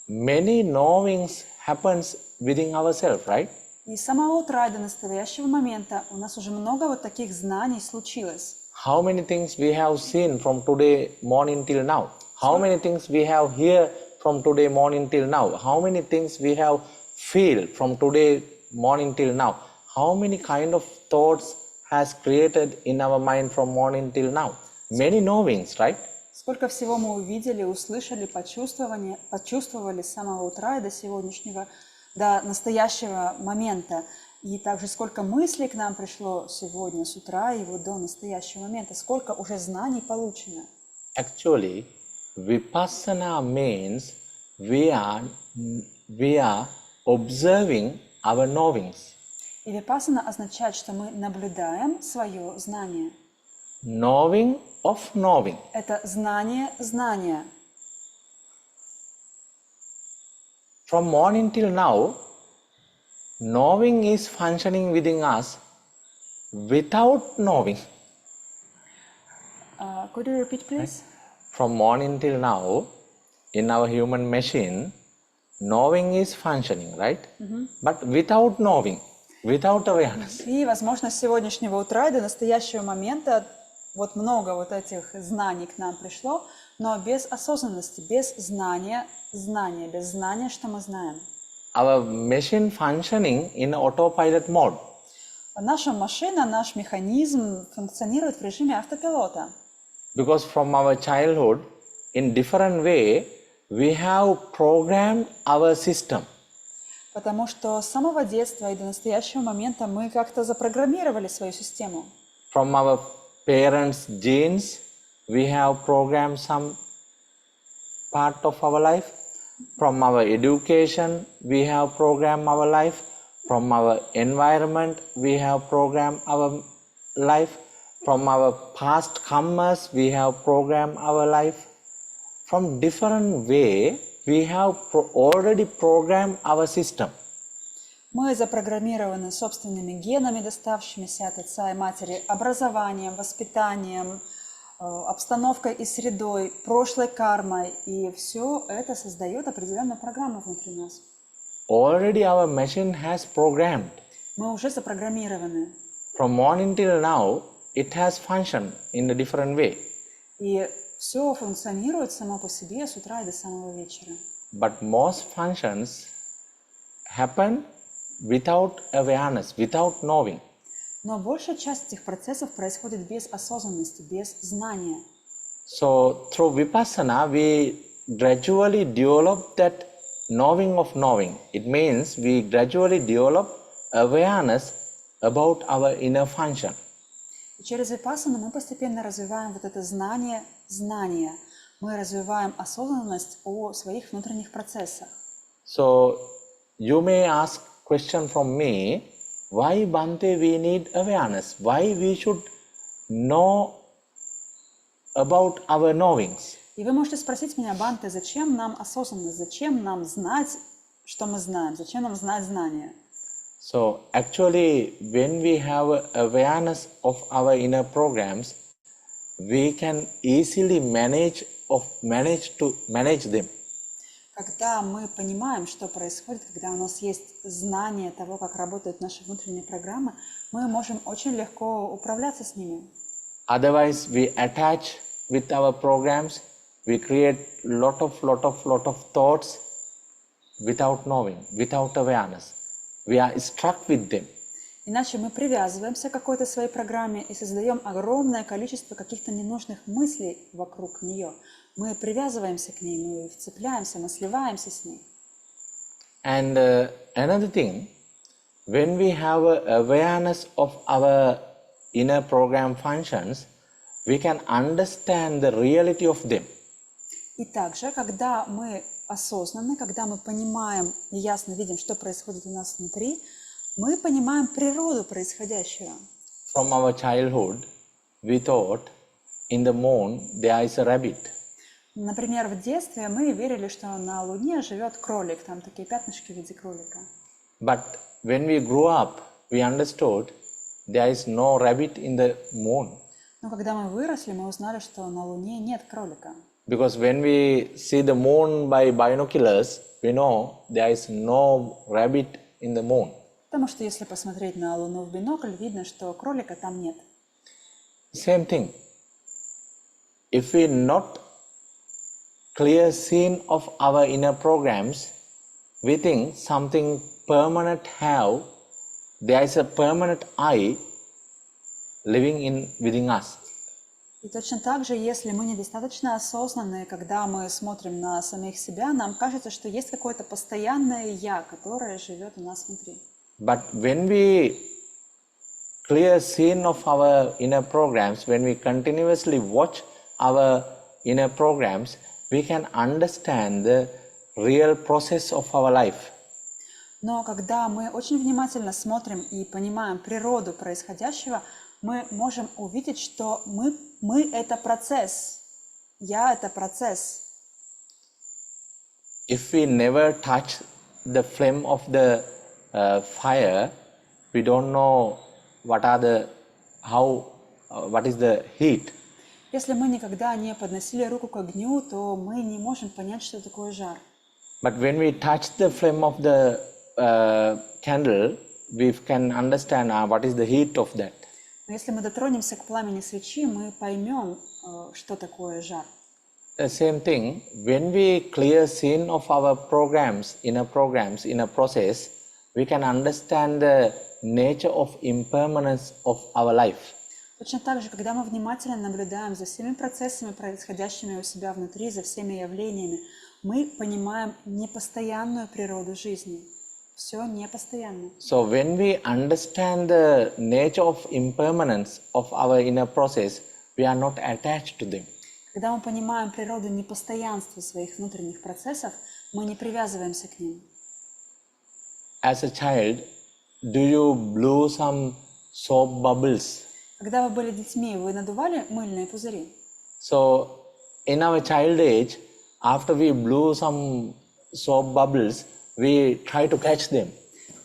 many knowings happens within ourselves, right? И с самого утра до настоящего момента у нас уже много вот таких знаний случилось. How many things we have seen from today morning till now? How many things we have heard from today morning till now? How many things we have feel from today morning till now? How many kind of thoughts has created in our mind from morning till now? Many knowings, right? Сколько всего мы увидели, услышали, почувствовали с самого утра и до сегодняшнего, до настоящего момента. И также сколько мыслей к нам пришло сегодня с утра и вот до настоящего момента. Сколько уже знаний получено. Actually, Vipassana means we are observing our knowings. И випассана означает, что мы наблюдаем свое знание. Knowing of knowing. Это знание знания. From morning till now, knowing is functioning within us without knowing. Could you repeat, please? From morning till now, in our human machine, knowing is functioning, right? But without knowing, without awareness. И, возможно, с сегодняшнего утра и до настоящего момента вот много вот этих знаний к нам пришло, но без осознанности, без знания, без знания, что мы знаем. Our machine functioning in autopilot mode. Наша машина, наш механизм функционирует в режиме автопилота. Because from our childhood, in different way, we have programmed our system. Потому что с самого детства и до настоящего момента мы как-то запрограммировали свою систему. From our parents' genes, we have programmed some part of our life. From our education, we have programmed our life. From our environment, we have programmed our life. From our past karmas, we have programmed our life. From different way, we have already programmed our system. Мы запрограммированы собственными генами, доставшимися от отца и матери, образованием, воспитанием, обстановкой и средой, прошлой кармой. И все это создает определенную программу внутри нас. Already our machine has programmed. Мы уже запрограммированы. From morning till now, it has functioned in a different way. И все функционирует само по себе с утра и до самого вечера. But most functions happen without awareness, without knowing. Но большая часть этих процессов происходит без осознанности, без знания. So through Vipassana, we gradually develop that knowing of knowing. It means we gradually develop awareness about our inner function. И через випассану мы постепенно развиваем вот это знание знания. Мы развиваем осознанность о своих внутренних процессах. So you may ask question from me, why Bhante we need awareness? Why we should know about our knowings? И вы можете спросить меня, Бханте, зачем нам осознанность, зачем нам знать, что мы знаем, зачем нам знать знания? So actually, when we have awareness of our inner programs, we can easily manage them. Когда мы понимаем, что происходит, когда у нас есть знание того, как работают наши внутренние программы, мы можем очень легко управляться с ними. Otherwise, we attach with our programs, we create lot of thoughts without knowing, without awareness. We are struck with them. Иначе мы привязываемся к какой-то своей программе и создаем огромное количество каких-то ненужных мыслей вокруг нее. Мы привязываемся к ней, мы вцепляемся, мы сливаемся с ней. And another thing, when we have awareness of our inner program functions, we can understand the reality of them. И также, когда мы осознанны, когда мы понимаем и ясно видим, что происходит у нас внутри, Мы понимаем природу происходящего. From our childhood, we thought in the moon there is a rabbit. Например, в детстве мы верили, что на Луне живет кролик, там такие пятнышки в виде кролика. But when we grew up, we understood there is no rabbit in the moon. Но когда мы выросли, мы узнали, что на Луне нет кролика. Because when we see the moon by binoculars, we know there is no rabbit in the moon. Потому что если посмотреть на Луну в бинокль, видно, что кролика там нет. Same thing. If we not clear scene of our inner programs, we think something permanent have, there is a permanent I living within us. И точно так же, если мы недостаточно осознанны, когда мы смотрим на самих себя, нам кажется, что есть какое-то постоянное «я», которое живет у нас внутри. But when we clear scene of our inner programs, when we continuously watch our inner programs, we can understand the real process of our life. Но когда мы очень внимательно смотрим и понимаем природу происходящего, мы можем увидеть, что мы это процесс, я это процесс. If we never touch the flame of the fire, we don't know what is the heat. Если мы никогда не подносили руку к огню, то мы не можем понять, что такое жар. But when we touch the flame of the candle, we can understand what is the heat of that. Но если мы дотронемся к пламени свечи, мы поймем, что такое жар. The same thing, when we clear scene of our programs, in a process, we can understand the nature of impermanence of our life. Точно так же, когда мы внимательно наблюдаем за всеми процессами, происходящими у себя внутри, за всеми явлениями, мы понимаем непостоянную природу жизни. Все непостоянно. So when we understand the nature of impermanence of our inner process, we are not attached to them. Когда мы понимаем природу непостоянства своих внутренних процессов, мы не привязываемся к ним. As a child, do you blow some soap bubbles? Когда вы были детьми, вы надували мыльные пузыри? So in our child age, after we blew some soap bubbles, we try to catch them.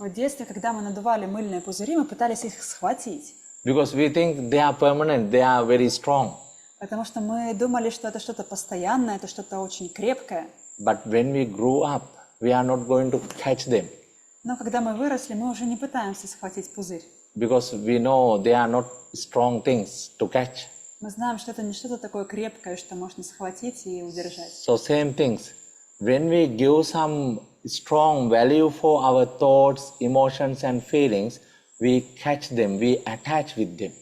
В детстве, когда мы надували мыльные пузыри, мы пытались их схватить. Because we think they are permanent, they are very strong. Потому что мы думали, что это что-то постоянное, это что-то очень крепкое. But when we grew up, we are not going to catch them. Но когда мы выросли, мы уже не пытаемся схватить пузырь. Because we know they are not strong things to catch. Мы знаем, что это не что-то такое крепкое, что можно схватить и удержать. So same things. When we give some strong value for our thoughts, emotions and feelings, we catch them, we attach with them.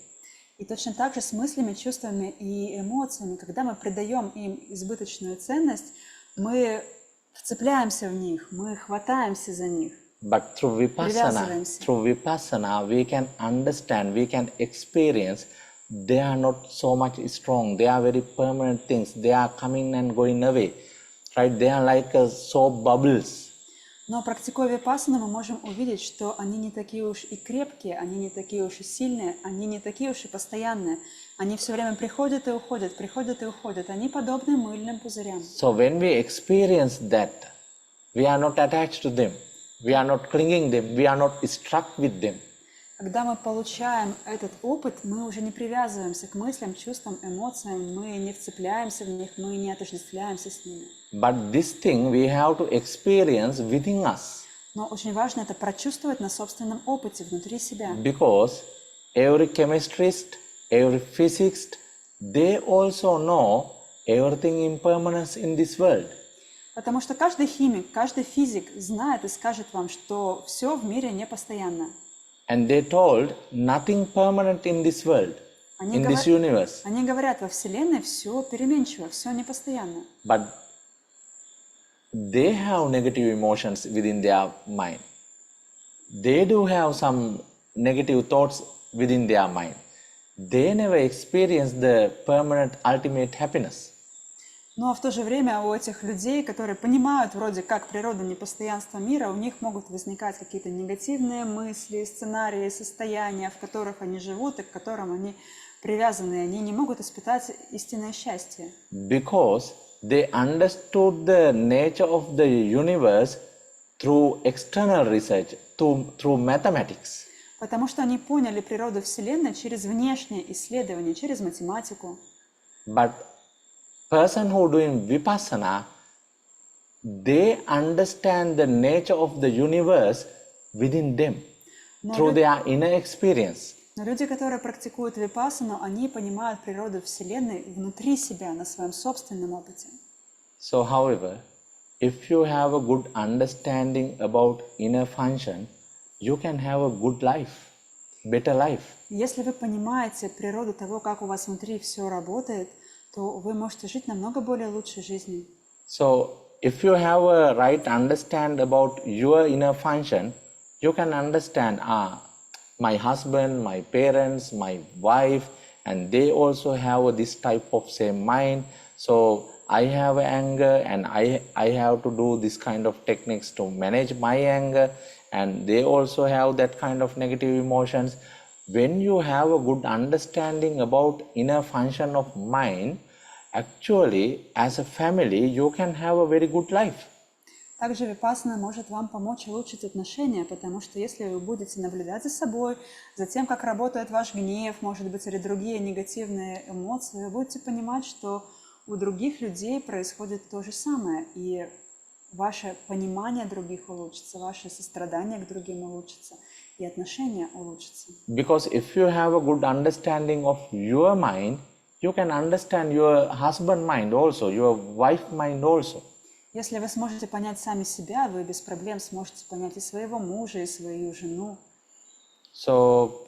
И точно так же с мыслями, чувствами и эмоциями, когда мы придаем им избыточную ценность, мы вцепляемся в них, мы хватаемся за них. But through Vipassana, we can understand, we can experience, they are not so much strong, they are very permanent things, they are coming and going away, right? They are like soap bubbles. Но практикуя випассану, мы можем увидеть, что они не такие уж и крепкие, они не такие уж и сильные, они не такие уж и постоянные. Они все время приходят и уходят, они подобны мыльным пузырям. So when we experience that, we are not attached to them. We are not clinging them, we are not struck with them. Когда мы получаем этот опыт, мы уже не привязываемся к мыслям, чувствам, эмоциям, мы не вцепляемся в них, мы не отождествляемся с ними. But this thing we have to experience within us. Но очень важно это прочувствовать на собственном опыте, внутри себя. Because every chemist, every physicist, they also know everything impermanence in this world. Потому что каждый химик, каждый физик знает и скажет вам, что все в мире непостоянно. And they told nothing permanent in this world, this universe. Они говорят, во Вселенной все переменчиво, все непостоянно. But they have negative emotions within their mind. They do have some negative thoughts within their mind. They never experience the permanent ultimate happiness. Ну а в то же время у этих людей, которые понимают вроде как природу непостоянства мира, у них могут возникать какие-то негативные мысли, сценарии, состояния, в которых они живут и к которым они привязаны, они не могут испытать истинное счастье. Because they understood the nature of the universe through external research, through mathematics. Потому что они поняли природу Вселенной через внешнее исследование, через математику. But person who doing Vipassana, they understand the nature of the universe within them, through their inner experience. Но люди, которые практикуют випассану, они понимают природу Вселенной внутри себя, на своем собственном опыте. So, however, if you have a good understanding about inner function, you can have a good life, better life. Если вы понимаете природу того, как у вас внутри все работает, то вы можете жить намного более лучшей жизнью. So, if you have a right understand about your inner function, you can understand, my husband, my parents, my wife, and they also have this type of same mind. So, I have anger and I have to do this kind of techniques to manage my anger, and they also have that kind of negative emotions. When you have a good understanding about inner function of mind, actually as a family you can have a very good life. Также випассана может вам помочь улучшить отношения, потому что если вы будете наблюдать за собой, за тем, как работает ваш гнев, может быть, или другие негативные эмоции, вы будете понимать, что у других людей происходит то же самое, и ваше понимание других улучшится, ваше сострадание к другим улучшится, и отношения улучшатся. Because if you have a good understanding of your mind, you can understand your husband mind also, your wife mind also. Если вы сможете понять сами себя, вы без проблем сможете понять и своего мужа, и свою жену. So,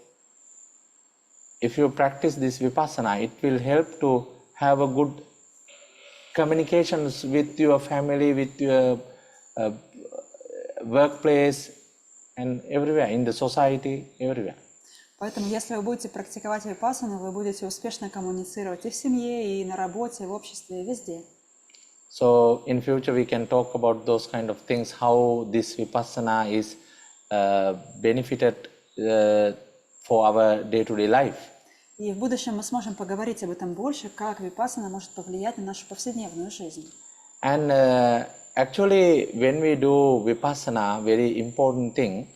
if you practice this Vipassana, it will help to have a good communications with your family, with your workplace, and everywhere, in the society, everywhere. Поэтому, если вы будете практиковать випассану, вы будете успешно коммуницировать и в семье, и на работе, и в обществе, и везде. So, in future we can talk about those kind of things, how this Vipassana is benefited for our day-to-day life. И в будущем мы сможем поговорить об этом больше, как випассана может повлиять на нашу повседневную жизнь. And actually, when we do Vipassana, very important thing,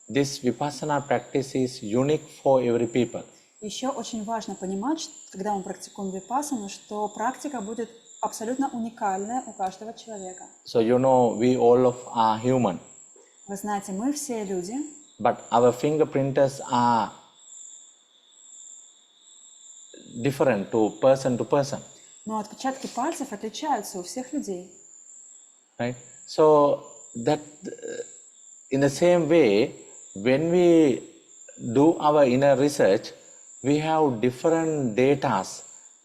this Vipassana practice is unique for every people. Еще очень важно понимать, когда мы практикуем випассану, что практика будет абсолютно уникальная у каждого человека. So you know, we all are human. Вы знаете, мы все люди, But our fingerprints are different to person. но отпечатки пальцев отличаются у всех людей. Right? So that in the same way, when we do our inner research, we have different data,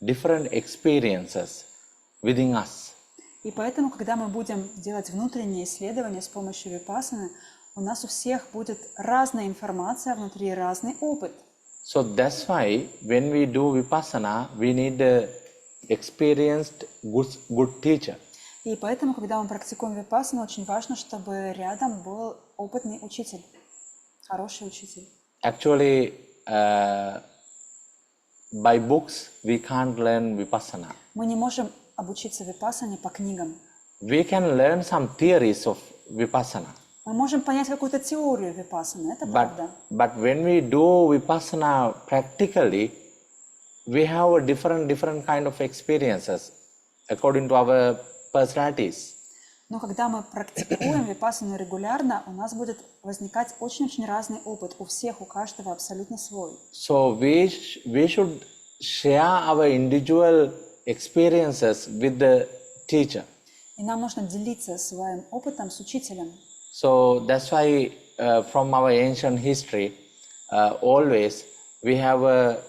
different experiences within us. И поэтому, когда мы будем делать внутренние исследования с помощью випассаны, у нас у всех будет разная информация внутри, разный опыт. So that's why when we do Vipassana, we need a experienced, good teacher. И поэтому, когда мы практикуем випассану, очень важно, чтобы рядом был опытный учитель, хороший учитель. Actually, by books, we can't learn Vipassana. Мы не можем обучиться випассане по книгам. We can learn some theories of Vipassana. Мы можем понять какую-то теорию випассаны, это правда. But when we do Vipassana practically, we have a different kind of experiences according to our personalities. Но когда мы практикуем випассану регулярно, у нас будет возникать очень-очень разный опыт. У всех, у каждого абсолютно свой. So we should share our individual experiences with the teacher. И нам нужно делиться своим опытом с учителем. So that's why from our ancient history, always we have a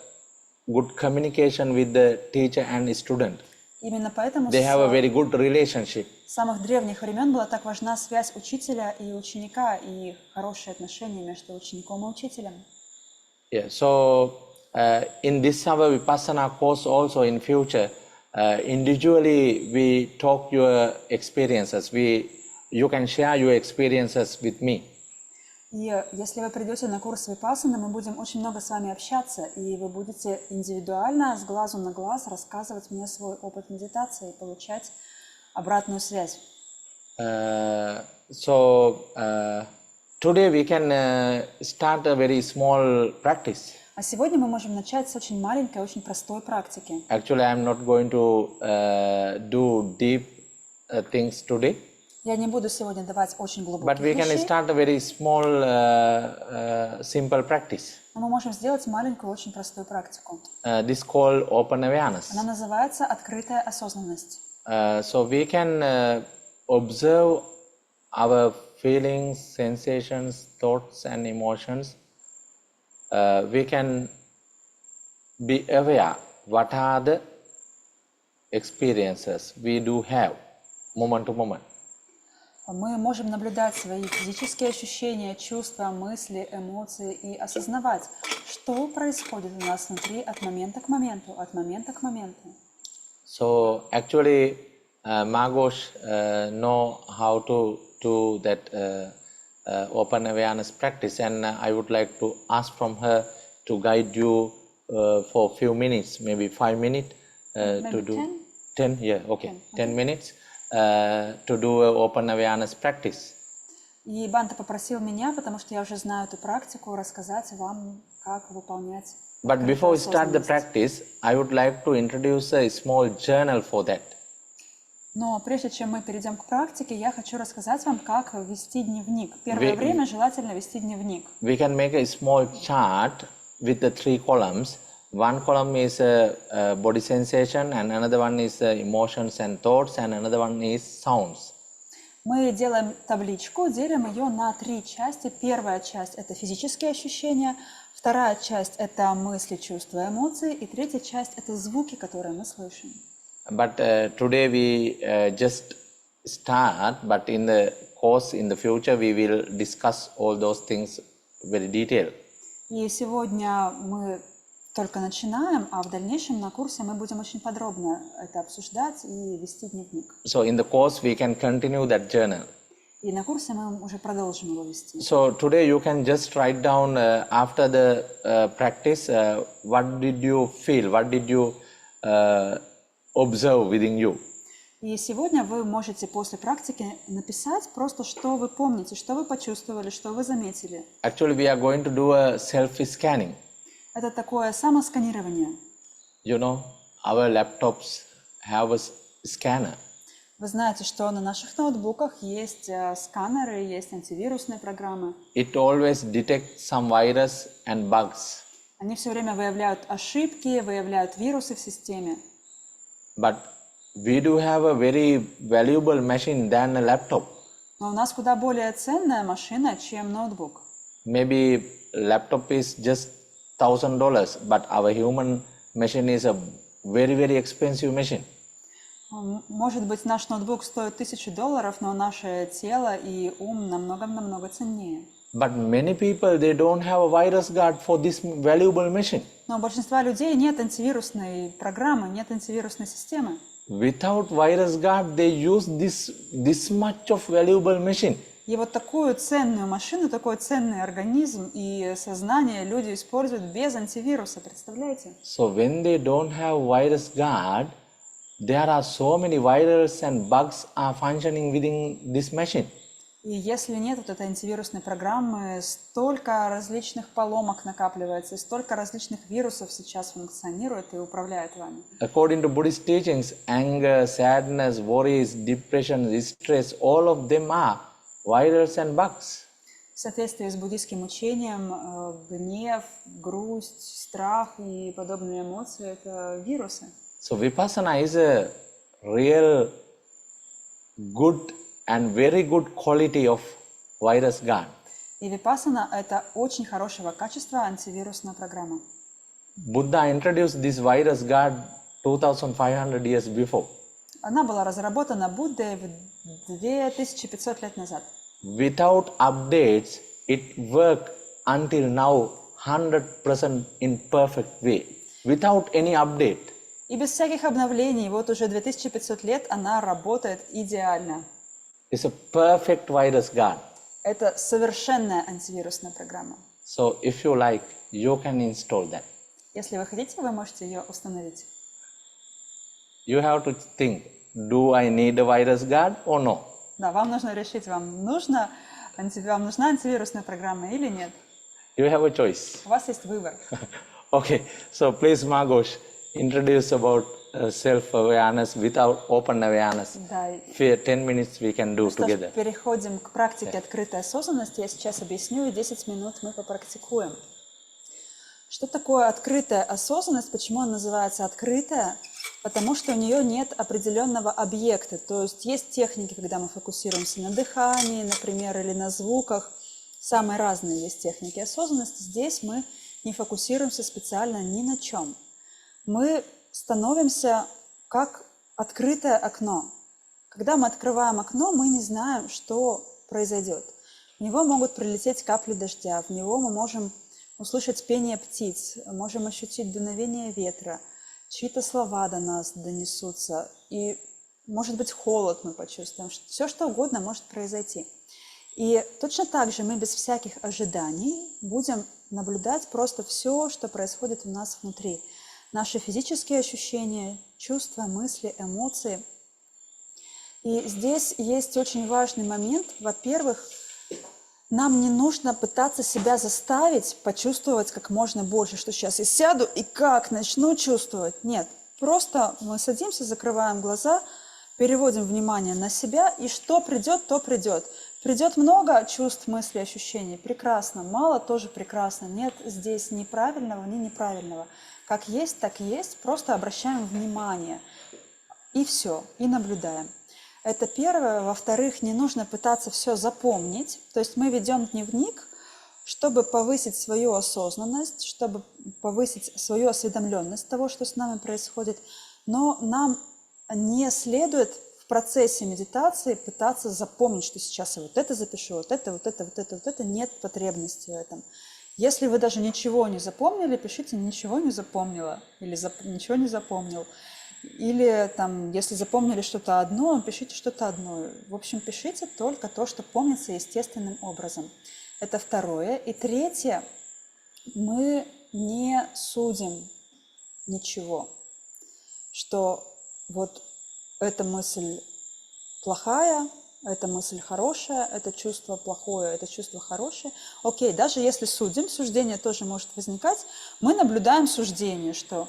good communication with the teacher and student. Именно поэтому They have a very good relationship. с самых древних времен была так важна связь учителя и ученика, и хорошие отношения между учеником и учителем. Yeah. So in this our Vipassana course also in future, individually we talk your experiences. You can share your experiences with me. И если вы придете на курс Випассаны, мы будем очень много с вами общаться, и вы будете индивидуально, с глазу на глаз, рассказывать мне свой опыт медитации и получать обратную связь. Today we can start a very small practice. А сегодня мы можем начать с очень маленькой, очень простой практики. Actually, I am not going to do deep things today. Я не буду сегодня давать очень глубоких But we can вещей, start a very small, simple practice. но мы можем сделать маленькую, очень простую практику. This called open awareness. Она называется «Открытая осознанность». So we can observe our feelings, sensations, thoughts and emotions. We can be aware what are the experiences we do have moment to moment. Мы можем наблюдать свои физические ощущения, чувства, мысли, эмоции и осознавать, что происходит у нас внутри от момента к моменту, от момента к моменту. So actually, Margos know how to do that open awareness practice, and I would like to ask from her to guide you for a few minutes, maybe 5 minutes, to do 10. Yeah, okay, 10 minutes to do an open awareness practice. И Бханте попросил меня, потому что я уже знаю эту практику, рассказать вам, как выполнять. But before we start the practice, I would like to introduce a small journal for that. Но прежде чем мы перейдем к практике, я хочу рассказать вам, как вести дневник. Первое время желательно вести дневник. We can make a small chart with the 3 columns. One column is body sensation, and another one is emotions and thoughts, and another one is sounds. Мы делаем табличку, делим ее на 3 части. Первая часть – это физические ощущения, вторая часть – это мысли, чувства, эмоции, и третья часть – это звуки, которые мы слышим. But today we just start, but in the course in the future we will discuss all those things very detailed. И сегодня мы только начинаем, а в дальнейшем на курсе мы будем очень подробно это обсуждать и вести дневник. So in the course we can continue that journal. И на курсе мы уже продолжим его вести. So today you can just write down after the practice what did you feel, what did you observe within you. И сегодня вы можете после практики написать просто, что вы помните, что вы почувствовали, что вы заметили. Actually we are going to do a self-scanning. Это такое самосканирование. You know, our laptops have a scanner. Вы знаете, что на наших ноутбуках есть сканеры, есть антивирусные программы. It always detects some virus and bugs. Они все время выявляют ошибки, выявляют вирусы в системе. But we do have a very valuable machine than a laptop. Но у нас куда более ценная машина, чем ноутбук. Maybe laptop is just $1,000, but our human machine is a very, very expensive machine. Может быть, наш ноутбук стоит $1000, но наше тело и ум намного ценнее. But many people, they don't have a virus guard for this valuable machine. Но у большинства людей нет антивирусной программы, нет антивирусной системы. Without virus guard, they use this much of valuable machine. И вот такую ценную машину, такой ценный организм и сознание люди используют без антивируса, представляете? So when they don't have virus guard, there are so many viruses and bugs are functioning within this machine. И если нет вот этой антивирусной программы, столько различных поломок накапливается, и столько различных вирусов сейчас функционирует и управляет вами. According to Buddhist teachings, anger, sadness, worries, depression, stress, all of them are viruses and bugs. В соответствии с буддийским учением, гнев, грусть, страх и подобные эмоции – это вирусы. So Vipassana is a real good and very good quality of virus guard. И Випассана – это очень хорошего качества антивирусная программа. Buddha introduced this virus guard 2500 years before. Она была разработана Буддой в 2500 лет назад. Without updates, it worked until now 100% in perfect way. Without any update. И без всяких обновлений, вот уже 2500 лет она работает идеально. It's a perfect virus guard. Это совершенная антивирусная программа. So if you like, you can install that. Если вы хотите, вы можете ее установить. You have to think, do I need a virus guard or no? Да, вам нужно решить, вам нужна антивирусная программа или нет. You have a choice. У вас есть выбор. Okay, so please, Margosh, introduce about self-awareness without open awareness. Да. 10 minutes we can do Что ж, together. переходим к практике открытой осознанности. Я сейчас объясню, и 10 минут мы попрактикуем. Что такое открытая осознанность? Почему она называется открытая? Потому что у нее нет определенного объекта. То есть есть техники, когда мы фокусируемся на дыхании, например, или на звуках. Самые разные есть техники осознанности. Здесь мы не фокусируемся специально ни на чем. Мы становимся как открытое окно. Когда мы открываем окно, мы не знаем, что произойдет. В него могут прилететь капли дождя, в него мы можем услышать пение птиц, можем ощутить дуновение ветра, чьи-то слова до нас донесутся, и, может быть, холод мы почувствуем. Все, что угодно может произойти. И точно так же мы без всяких ожиданий будем наблюдать просто все, что происходит у нас внутри. Наши физические ощущения, чувства, мысли, эмоции. И здесь есть очень важный момент. Во-первых, нам не нужно пытаться себя заставить почувствовать как можно больше, что сейчас я сяду и как начну чувствовать. Нет, просто мы садимся, закрываем глаза, переводим внимание на себя, и что придет, то придет. Придет много чувств, мыслей, ощущений. Прекрасно. Мало тоже прекрасно. Нет здесь ни правильного, ни неправильного. Как есть, так и есть. Просто обращаем внимание. И все. И наблюдаем. Это первое. Во-вторых, не нужно пытаться все запомнить. То есть мы ведем дневник, чтобы повысить свою осознанность, чтобы повысить свою осведомленность того, что с нами происходит. Но нам не следует в процессе медитации пытаться запомнить, что сейчас я вот это запишу, вот это, вот это, вот это, вот это. Нет потребности в этом. Если вы даже ничего не запомнили, пишите «ничего не запомнила» или «ничего не запомнил». Или там, если запомнили что-то одно, пишите что-то одно. В общем, пишите только то, что помнится естественным образом. Это второе. И третье, мы не судим ничего, что вот эта мысль плохая, эта мысль хорошая, это чувство плохое, это чувство хорошее. Окей, даже если судим, суждение тоже может возникать, мы наблюдаем суждение, что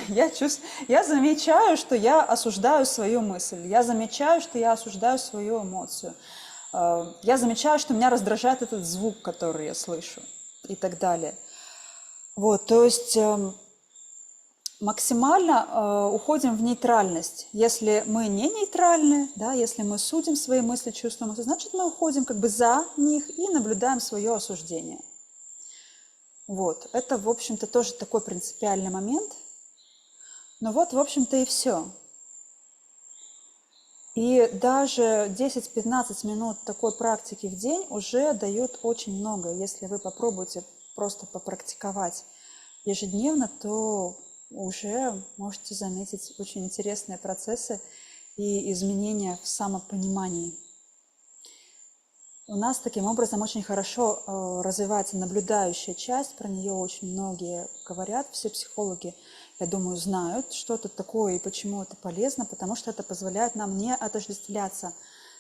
я замечаю, что я осуждаю свою мысль, я замечаю, что я осуждаю свою эмоцию, я замечаю, что меня раздражает этот звук, который я слышу, и так далее. Вот, то есть максимально уходим в нейтральность. Если мы не нейтральны, да, если мы судим свои мысли, чувства, то значит мы уходим как бы за них и наблюдаем свое осуждение. Вот, это, в общем-то, тоже такой принципиальный момент. Но вот, в общем-то, и все. И даже 10-15 минут такой практики в день уже дают очень много. Если вы попробуете просто попрактиковать ежедневно, то уже можете заметить очень интересные процессы и изменения в самопонимании. У нас таким образом очень хорошо развивается наблюдающая часть, про нее очень многие говорят, все психологи, я думаю, знают, что это такое и почему это полезно, потому что это позволяет нам не отождествляться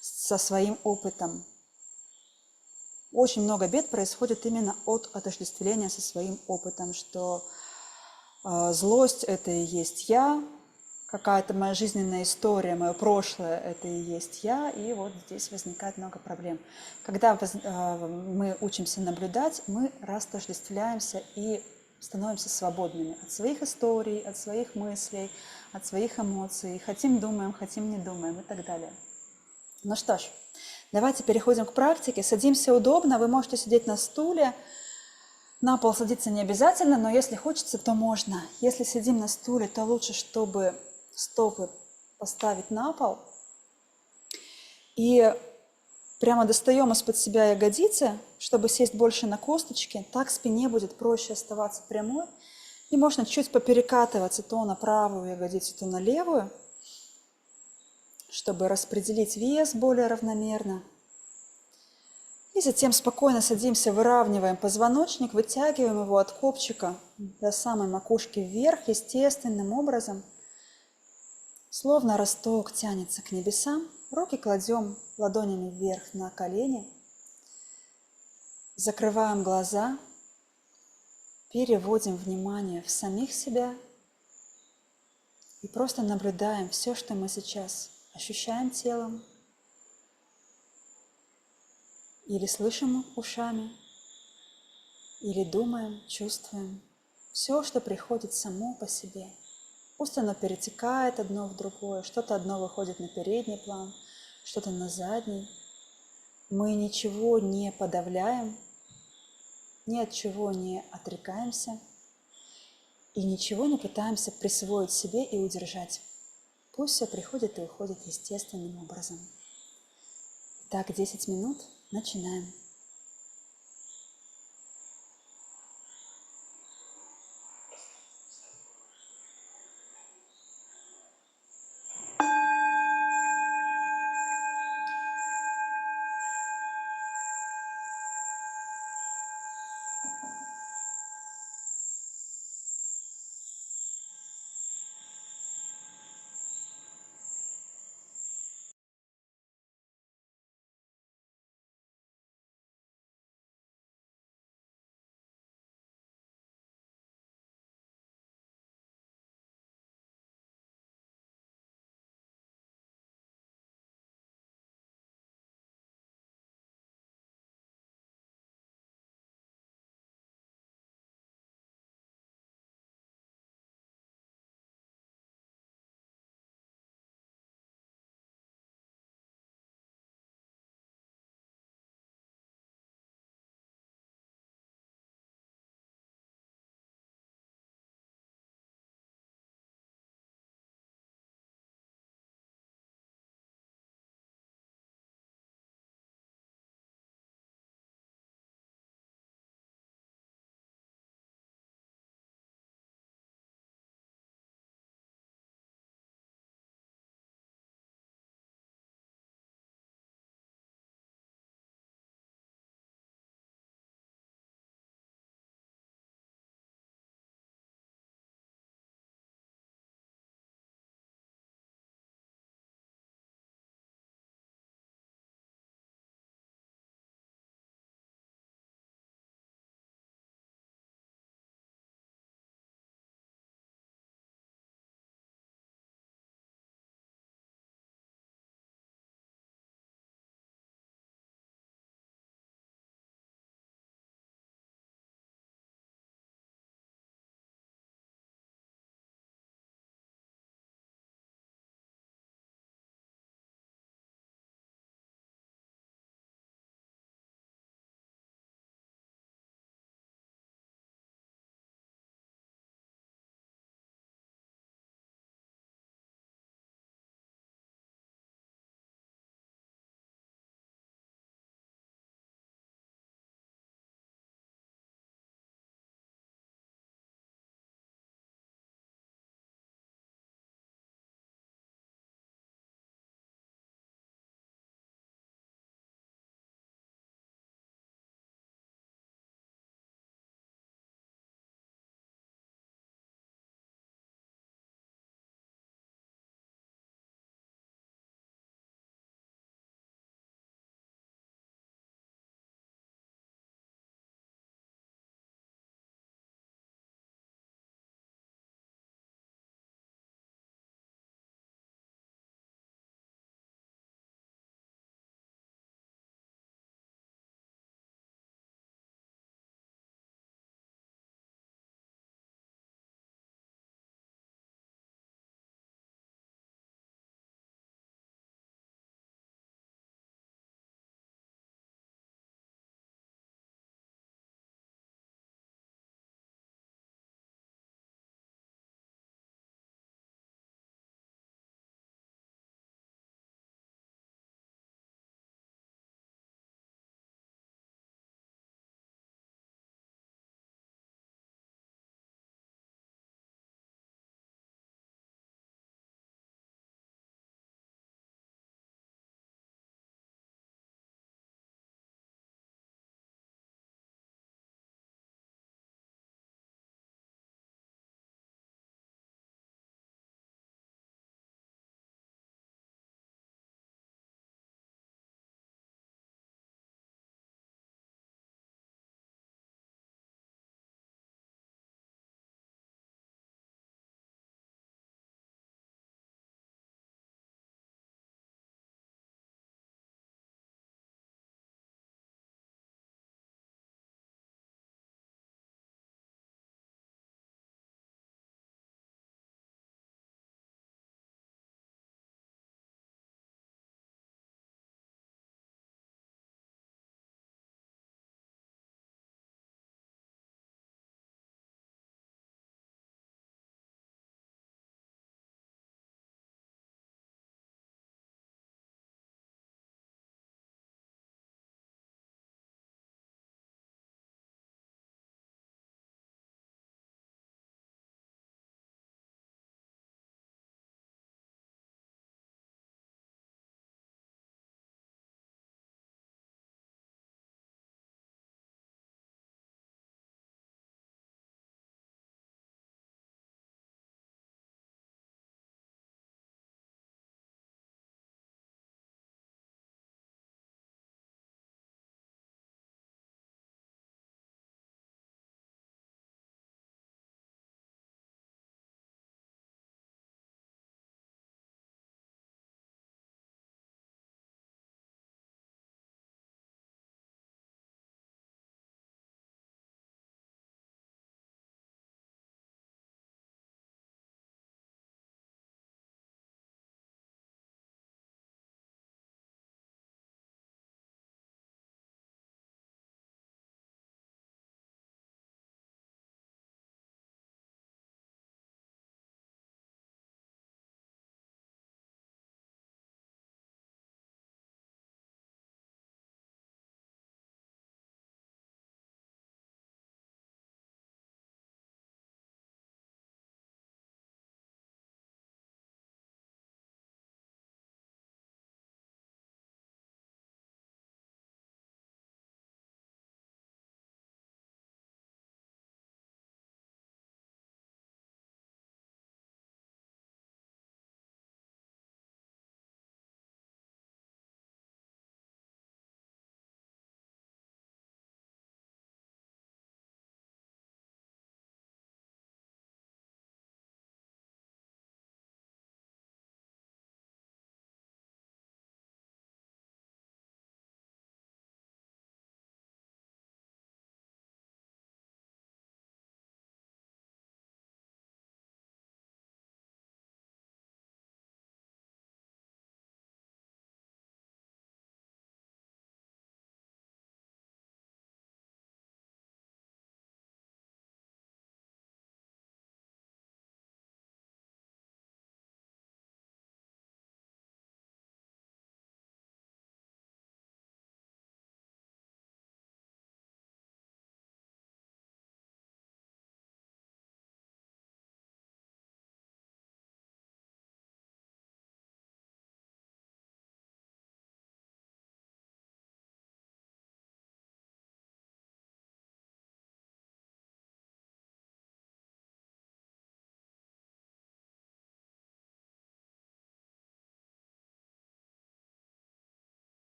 со своим опытом. Очень много бед происходит именно от отождествления со своим опытом, что злость – это и есть я, какая-то моя жизненная история, мое прошлое – это и есть я, и вот здесь возникает много проблем. Когда мы учимся наблюдать, мы растождествляемся и становимся свободными от своих историй, от своих мыслей, от своих эмоций. Хотим – думаем, хотим – не думаем и так далее. Ну что ж, давайте переходим к практике. Садимся удобно, вы можете сидеть на стуле. На пол садиться не обязательно, но если хочется, то можно. Если сидим на стуле, то лучше, чтобы стопы поставить на пол. И прямо достаем из-под себя ягодицы, чтобы сесть больше на косточки. Так спине будет проще оставаться прямой. И можно чуть поперекатываться то на правую ягодицу, то на левую, чтобы распределить вес более равномерно. И затем спокойно садимся, выравниваем позвоночник, вытягиваем его от копчика до самой макушки вверх естественным образом. Словно росток тянется к небесам. Руки кладем ладонями вверх на колени. Закрываем глаза. Переводим внимание в самих себя. И просто наблюдаем все, что мы сейчас ощущаем телом. Или слышим ушами. Или думаем, чувствуем. Все, что приходит само по себе. Пусть оно перетекает одно в другое, что-то одно выходит на передний план, что-то на задний. Мы ничего не подавляем, ни от чего не отрекаемся и ничего не пытаемся присвоить себе и удержать. Пусть все приходит и уходит естественным образом. Итак, 10 минут. Начинаем.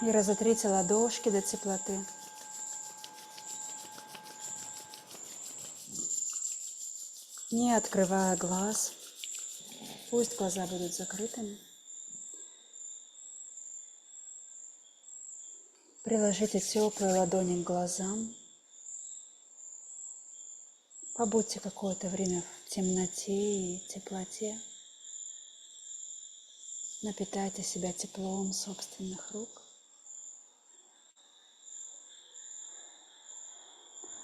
И разотрите ладошки до теплоты. Не открывая глаз, пусть глаза будут закрытыми. Приложите теплые ладони к глазам. Побудьте какое-то время в темноте и теплоте. Напитайте себя теплом собственных рук.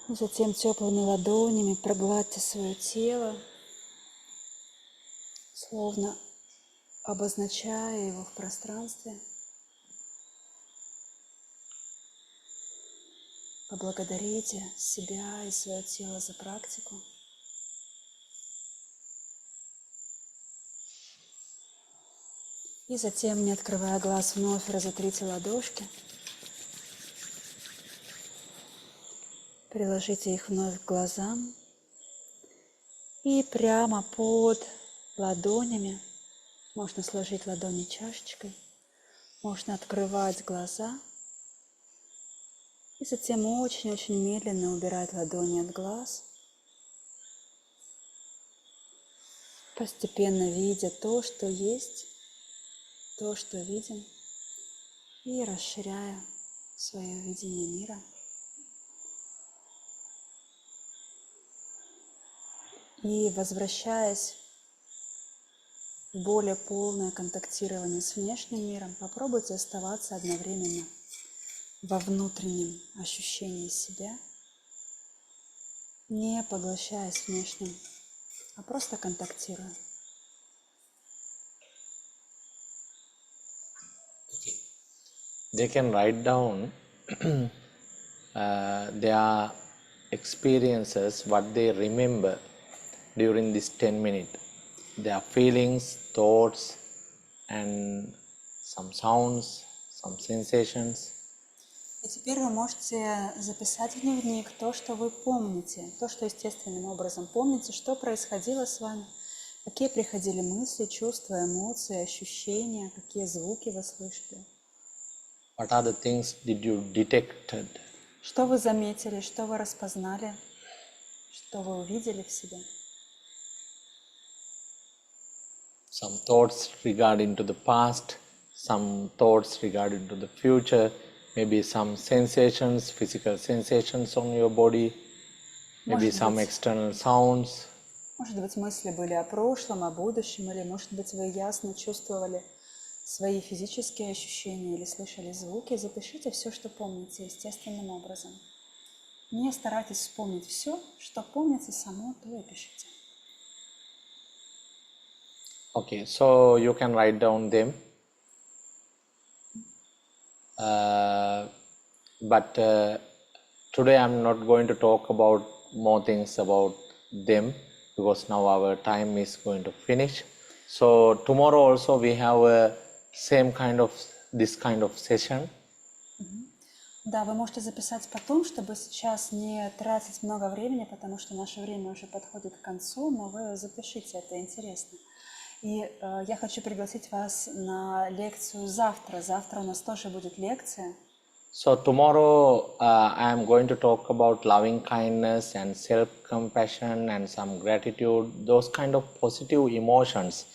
Затем теплыми ладонями прогладьте свое тело, словно обозначая его в пространстве. Поблагодарите себя и свое тело за практику. И затем, не открывая глаз, вновь разотрите ладошки. Приложите их вновь к глазам. И прямо под ладонями, можно сложить ладони чашечкой, можно открывать глаза. И затем очень-очень медленно убирать ладони от глаз, постепенно видя то, что есть, то, что видим, и расширяя свое видение мира. И возвращаясь в более полное контактирование с внешним миром, попробуйте оставаться одновременно во внутреннем ощущении себя, не поглощаясь внешним, а просто контактируя. They can write down their experiences, what they remember during this 10 minutes, their feelings, thoughts, and some sounds, some sensations. И теперь вы можете записать в дневник то, что вы помните, то, что естественным образом помните, что происходило с вами, какие приходили мысли, чувства, эмоции, ощущения, какие звуки вы слышали. What are the things did you detected? Что вы заметили, что вы распознали, что вы увидели в себе. Some thoughts regarding to the past, some thoughts regarding to the future, maybe some sensations, physical sensations on your body, maybe some external sounds. Может быть, мысли были о прошлом, о будущем, или, может быть, вы ясно чувствовали свои физические ощущения или слышали звуки. Запишите все, что помните, естественным образом. Не старайтесь вспомнить все, что помнится само, то и пишите. Okay, so you can write down them. But today I'm not going to talk about more things about them because now our time is going to finish. So tomorrow also we have a this kind of session. Да, вы можете записать потом, чтобы сейчас не тратить много времени, потому что наше время уже подходит к концу, но вы запишите, это интересно. И я хочу пригласить вас на лекцию завтра. Завтра у нас тоже будет лекция. So tomorrow I am going to talk about loving kindness and self-compassion and some gratitude, those kind of positive emotions.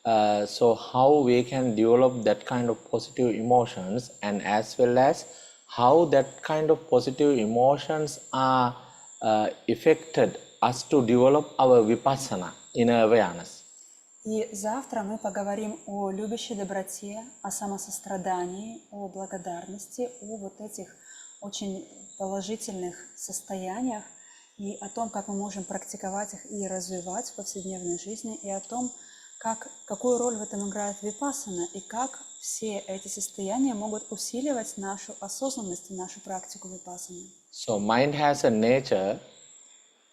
So how we can develop that kind of positive emotions, and as well as how that kind of positive emotions are affected us to develop our Vipassana, inner awareness. И завтра мы поговорим о любящей доброте, о самосострадании, о благодарности, о вот этих очень положительных состояниях и о том, как мы можем практиковать их и развивать в повседневной жизни, и о том, какую роль в этом играет випассана, и как все эти состояния могут усиливать нашу осознанность и нашу практику випассаны. So mind has a nature,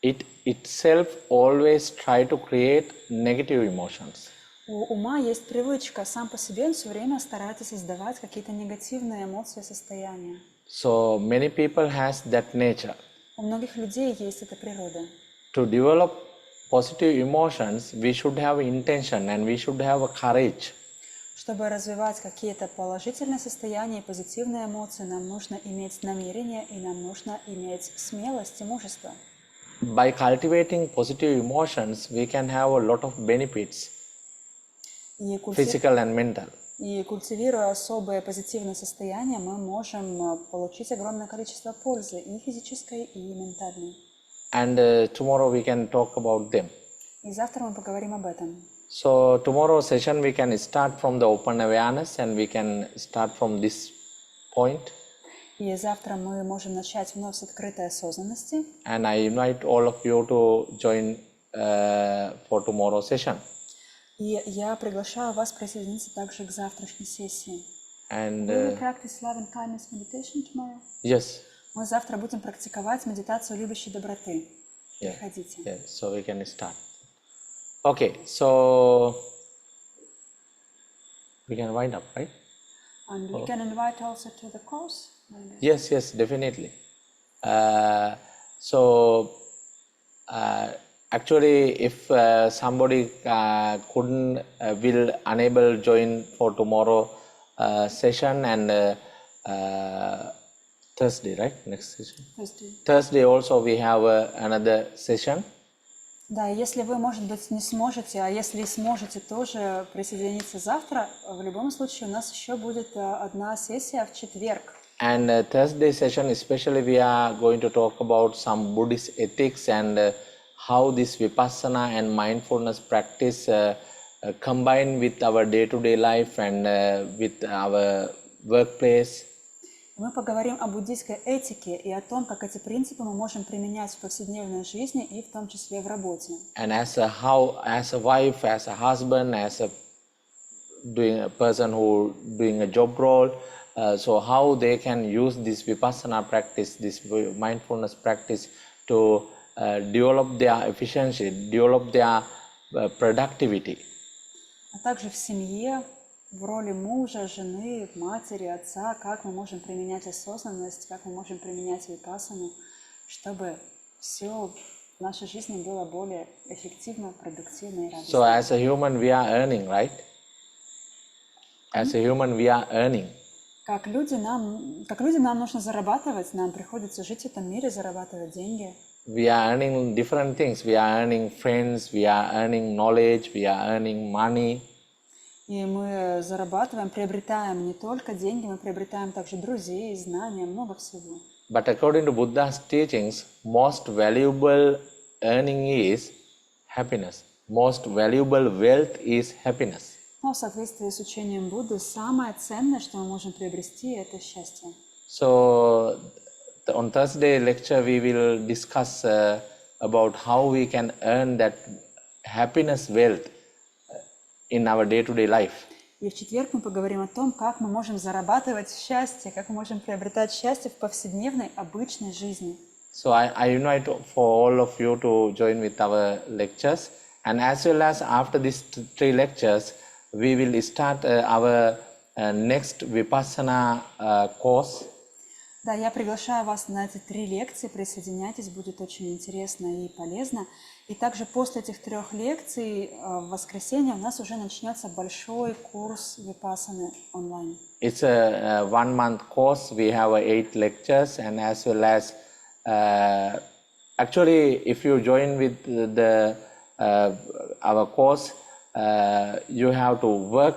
it itself always try to create negative emotions. У ума есть привычка, сам по себе он все время старается создавать какие-то негативные эмоции, состояния. So many people has that nature. У многих людей есть эта природа. To develop positive emotions, we should have intention and we should have a courage. Чтобы развивать какие-то положительные состояния и позитивные эмоции, нам нужно иметь намерение и нам нужно иметь смелость и мужество. By cultivating positive emotions, we can have a lot of benefits, И physical and mental. культивируя особые позитивные состояния, мы можем получить огромное количество пользы и физической, и ментальной. And tomorrow we can talk about them. И завтра мы поговорим об этом. So tomorrow's session we can start from the open awareness and we can start from this point. И завтра мы можем начать вновь с открытой осознанности. And I invite all of you to join for tomorrow's session. И я приглашаю вас присоединиться также к завтрашней сессии. And Will we practice love and kindness meditation tomorrow? yes. Мы завтра будем практиковать медитацию любящей доброты. Yeah. Приходите. Yeah. So we can start. Okay. So we can wind up, right? And we can invite also to the course. Maybe. Yes, yes, definitely. Actually, if somebody will unable join for tomorrow session and Thursday, right? Next session. Thursday also we have another session. Да, если вы, может быть, не сможете, а если и сможете тоже присоединиться завтра, в любом случае у нас еще будет одна сессия в четверг. And Thursday session especially we are going to talk about some Buddhist ethics and how this Vipassana and mindfulness practice combine with our day-to-day life and with our workplace. Мы поговорим о буддийской этике и о том, как эти принципы мы можем применять в повседневной жизни и в том числе в работе. And as a wife, as a husband, as a person who doing a job role, so how they can use this Vipassana practice, this mindfulness practice to develop their efficiency, develop their productivity. А также в семье, в роли мужа, жены, матери, отца, как мы можем применять осознанность, как мы можем применять випассану, чтобы все в нашей жизни было более эффективно, продуктивно и радостно. So as a human we are earning, right? As a human we are earning. Как люди нам нужно зарабатывать, нам приходится жить в этом мире, зарабатывать деньги. We are earning different things. We are earning friends, we are earning knowledge, we are earning money. И мы зарабатываем, приобретаем не только деньги, мы приобретаем также друзей, знания, много всего. But according to Buddha's teachings, most valuable earning is happiness. Most valuable wealth is happiness. Но в соответствии с учением Будды, самое ценное, что мы можем приобрести, это счастье. So on Thursday lecture we will discuss about how we can earn that happiness wealth in our day-to-day life. И в четверг мы поговорим о том, как мы можем зарабатывать счастье, как мы можем приобретать счастье в повседневной, обычной жизни. So I invite for all of you to join with our lectures, and as well as after these 3 lectures, we will start our next Vipassana course. Да, я приглашаю вас на эти 3 лекции, присоединяйтесь, будет очень интересно и полезно. И также после этих 3 лекций в воскресенье у нас уже начнется большой курс Випассаны онлайн. It's a 1-month course. We have 8 lectures, and as well as actually, if you join with our course, you have to work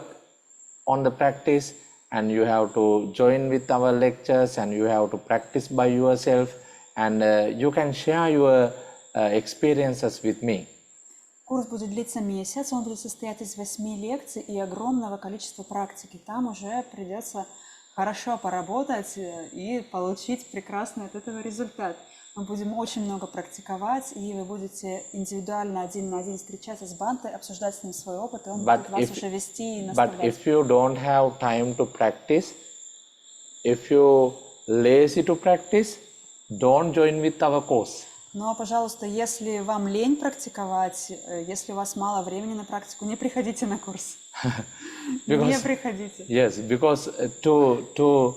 on the practice, and you have to join with our lectures, and you have to practice by yourself, and you can share your experiences with me. Курс будет длиться месяц, он будет состоять из 8 лекций и огромного количества практики. Там уже придется хорошо поработать и получить прекрасный от этого результат. Мы будем очень много практиковать, и вы будете индивидуально, 1 на 1 встречаться с Бханте, обсуждать с ним свой опыт, и он будет вас уже вести и наставлять. But if you don't have time to practice, if you lazy to practice, don't join with our course. Но, пожалуйста, если вам лень практиковать, если у вас мало времени на практику, не приходите на курс. Не приходите. Yes, because to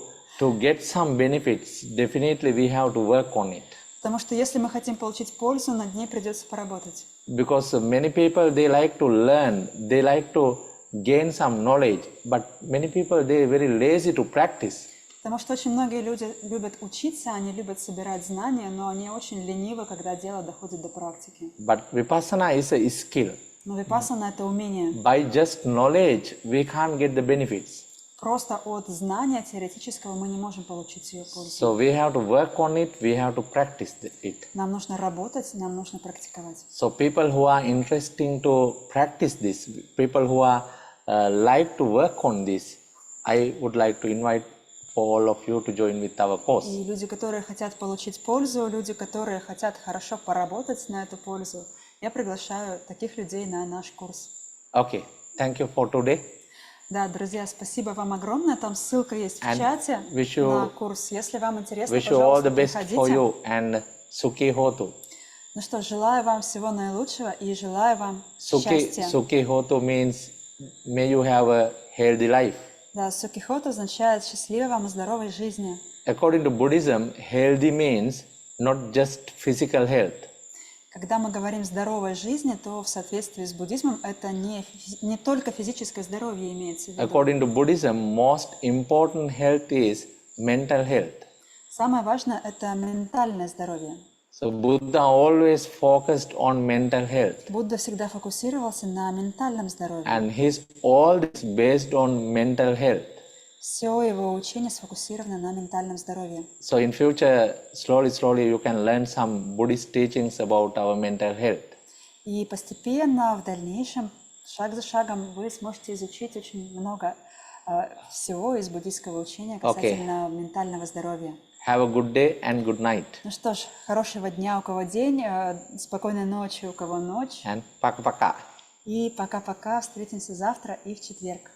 get some benefits, definitely we have to work on it. Потому что если мы хотим получить пользу, над ней придется поработать. Because many people, they like to learn, they like to gain some knowledge, but many people, they are very lazy to practice. Потому что очень многие люди любят учиться, они любят собирать знания, но они очень ленивы, когда дело доходит до практики. But Vipassana is a skill. Но випассана — это умение. By just knowledge, we can't get the benefits. Просто от знания теоретического мы не можем получить ее пользу. So we have to work on it, we have to practice it. Нам нужно работать, нам нужно практиковать. So people who are interested to practice this, people who are like to work on this, I would like to invite all of you to join with our course. И люди, которые хотят получить пользу, люди, которые хотят хорошо поработать на эту пользу, я приглашаю таких людей на наш курс. Okay, thank you for today. Да, друзья, спасибо вам огромное. Там ссылка есть в чате на курс. Если вам интересно, Wish you all пожалуйста, the best for приходите. you and Sukhi Hotu. Ну что, желаю вам всего наилучшего и желаю вам счастья. Sukhi Hotu means may you have a healthy life. Да, сукихот означает счастливой вам и здоровой жизни. According to Buddhism, healthy means not just physical health. Когда мы говорим «здоровой жизни», то в соответствии с буддизмом это не только физическое здоровье имеется в виду. According to Buddhism, most important health is mental health. Самое важное – это ментальное здоровье. So Buddha always focused on mental health. Будда всегда фокусировался на ментальном здоровье. And all this based on mental health. Все его учение сфокусировано на ментальном здоровье. So in future, slowly you can learn some Buddhist teachings about our mental health. И постепенно, в дальнейшем, шаг за шагом, вы сможете изучить очень много всего из буддийского учения касательно ментального здоровья. Have a good day and good night. Ну что ж, хорошего дня, у кого день, спокойной ночи, у кого ночь. And paka-paka. И пока-пока, встретимся завтра и в четверг.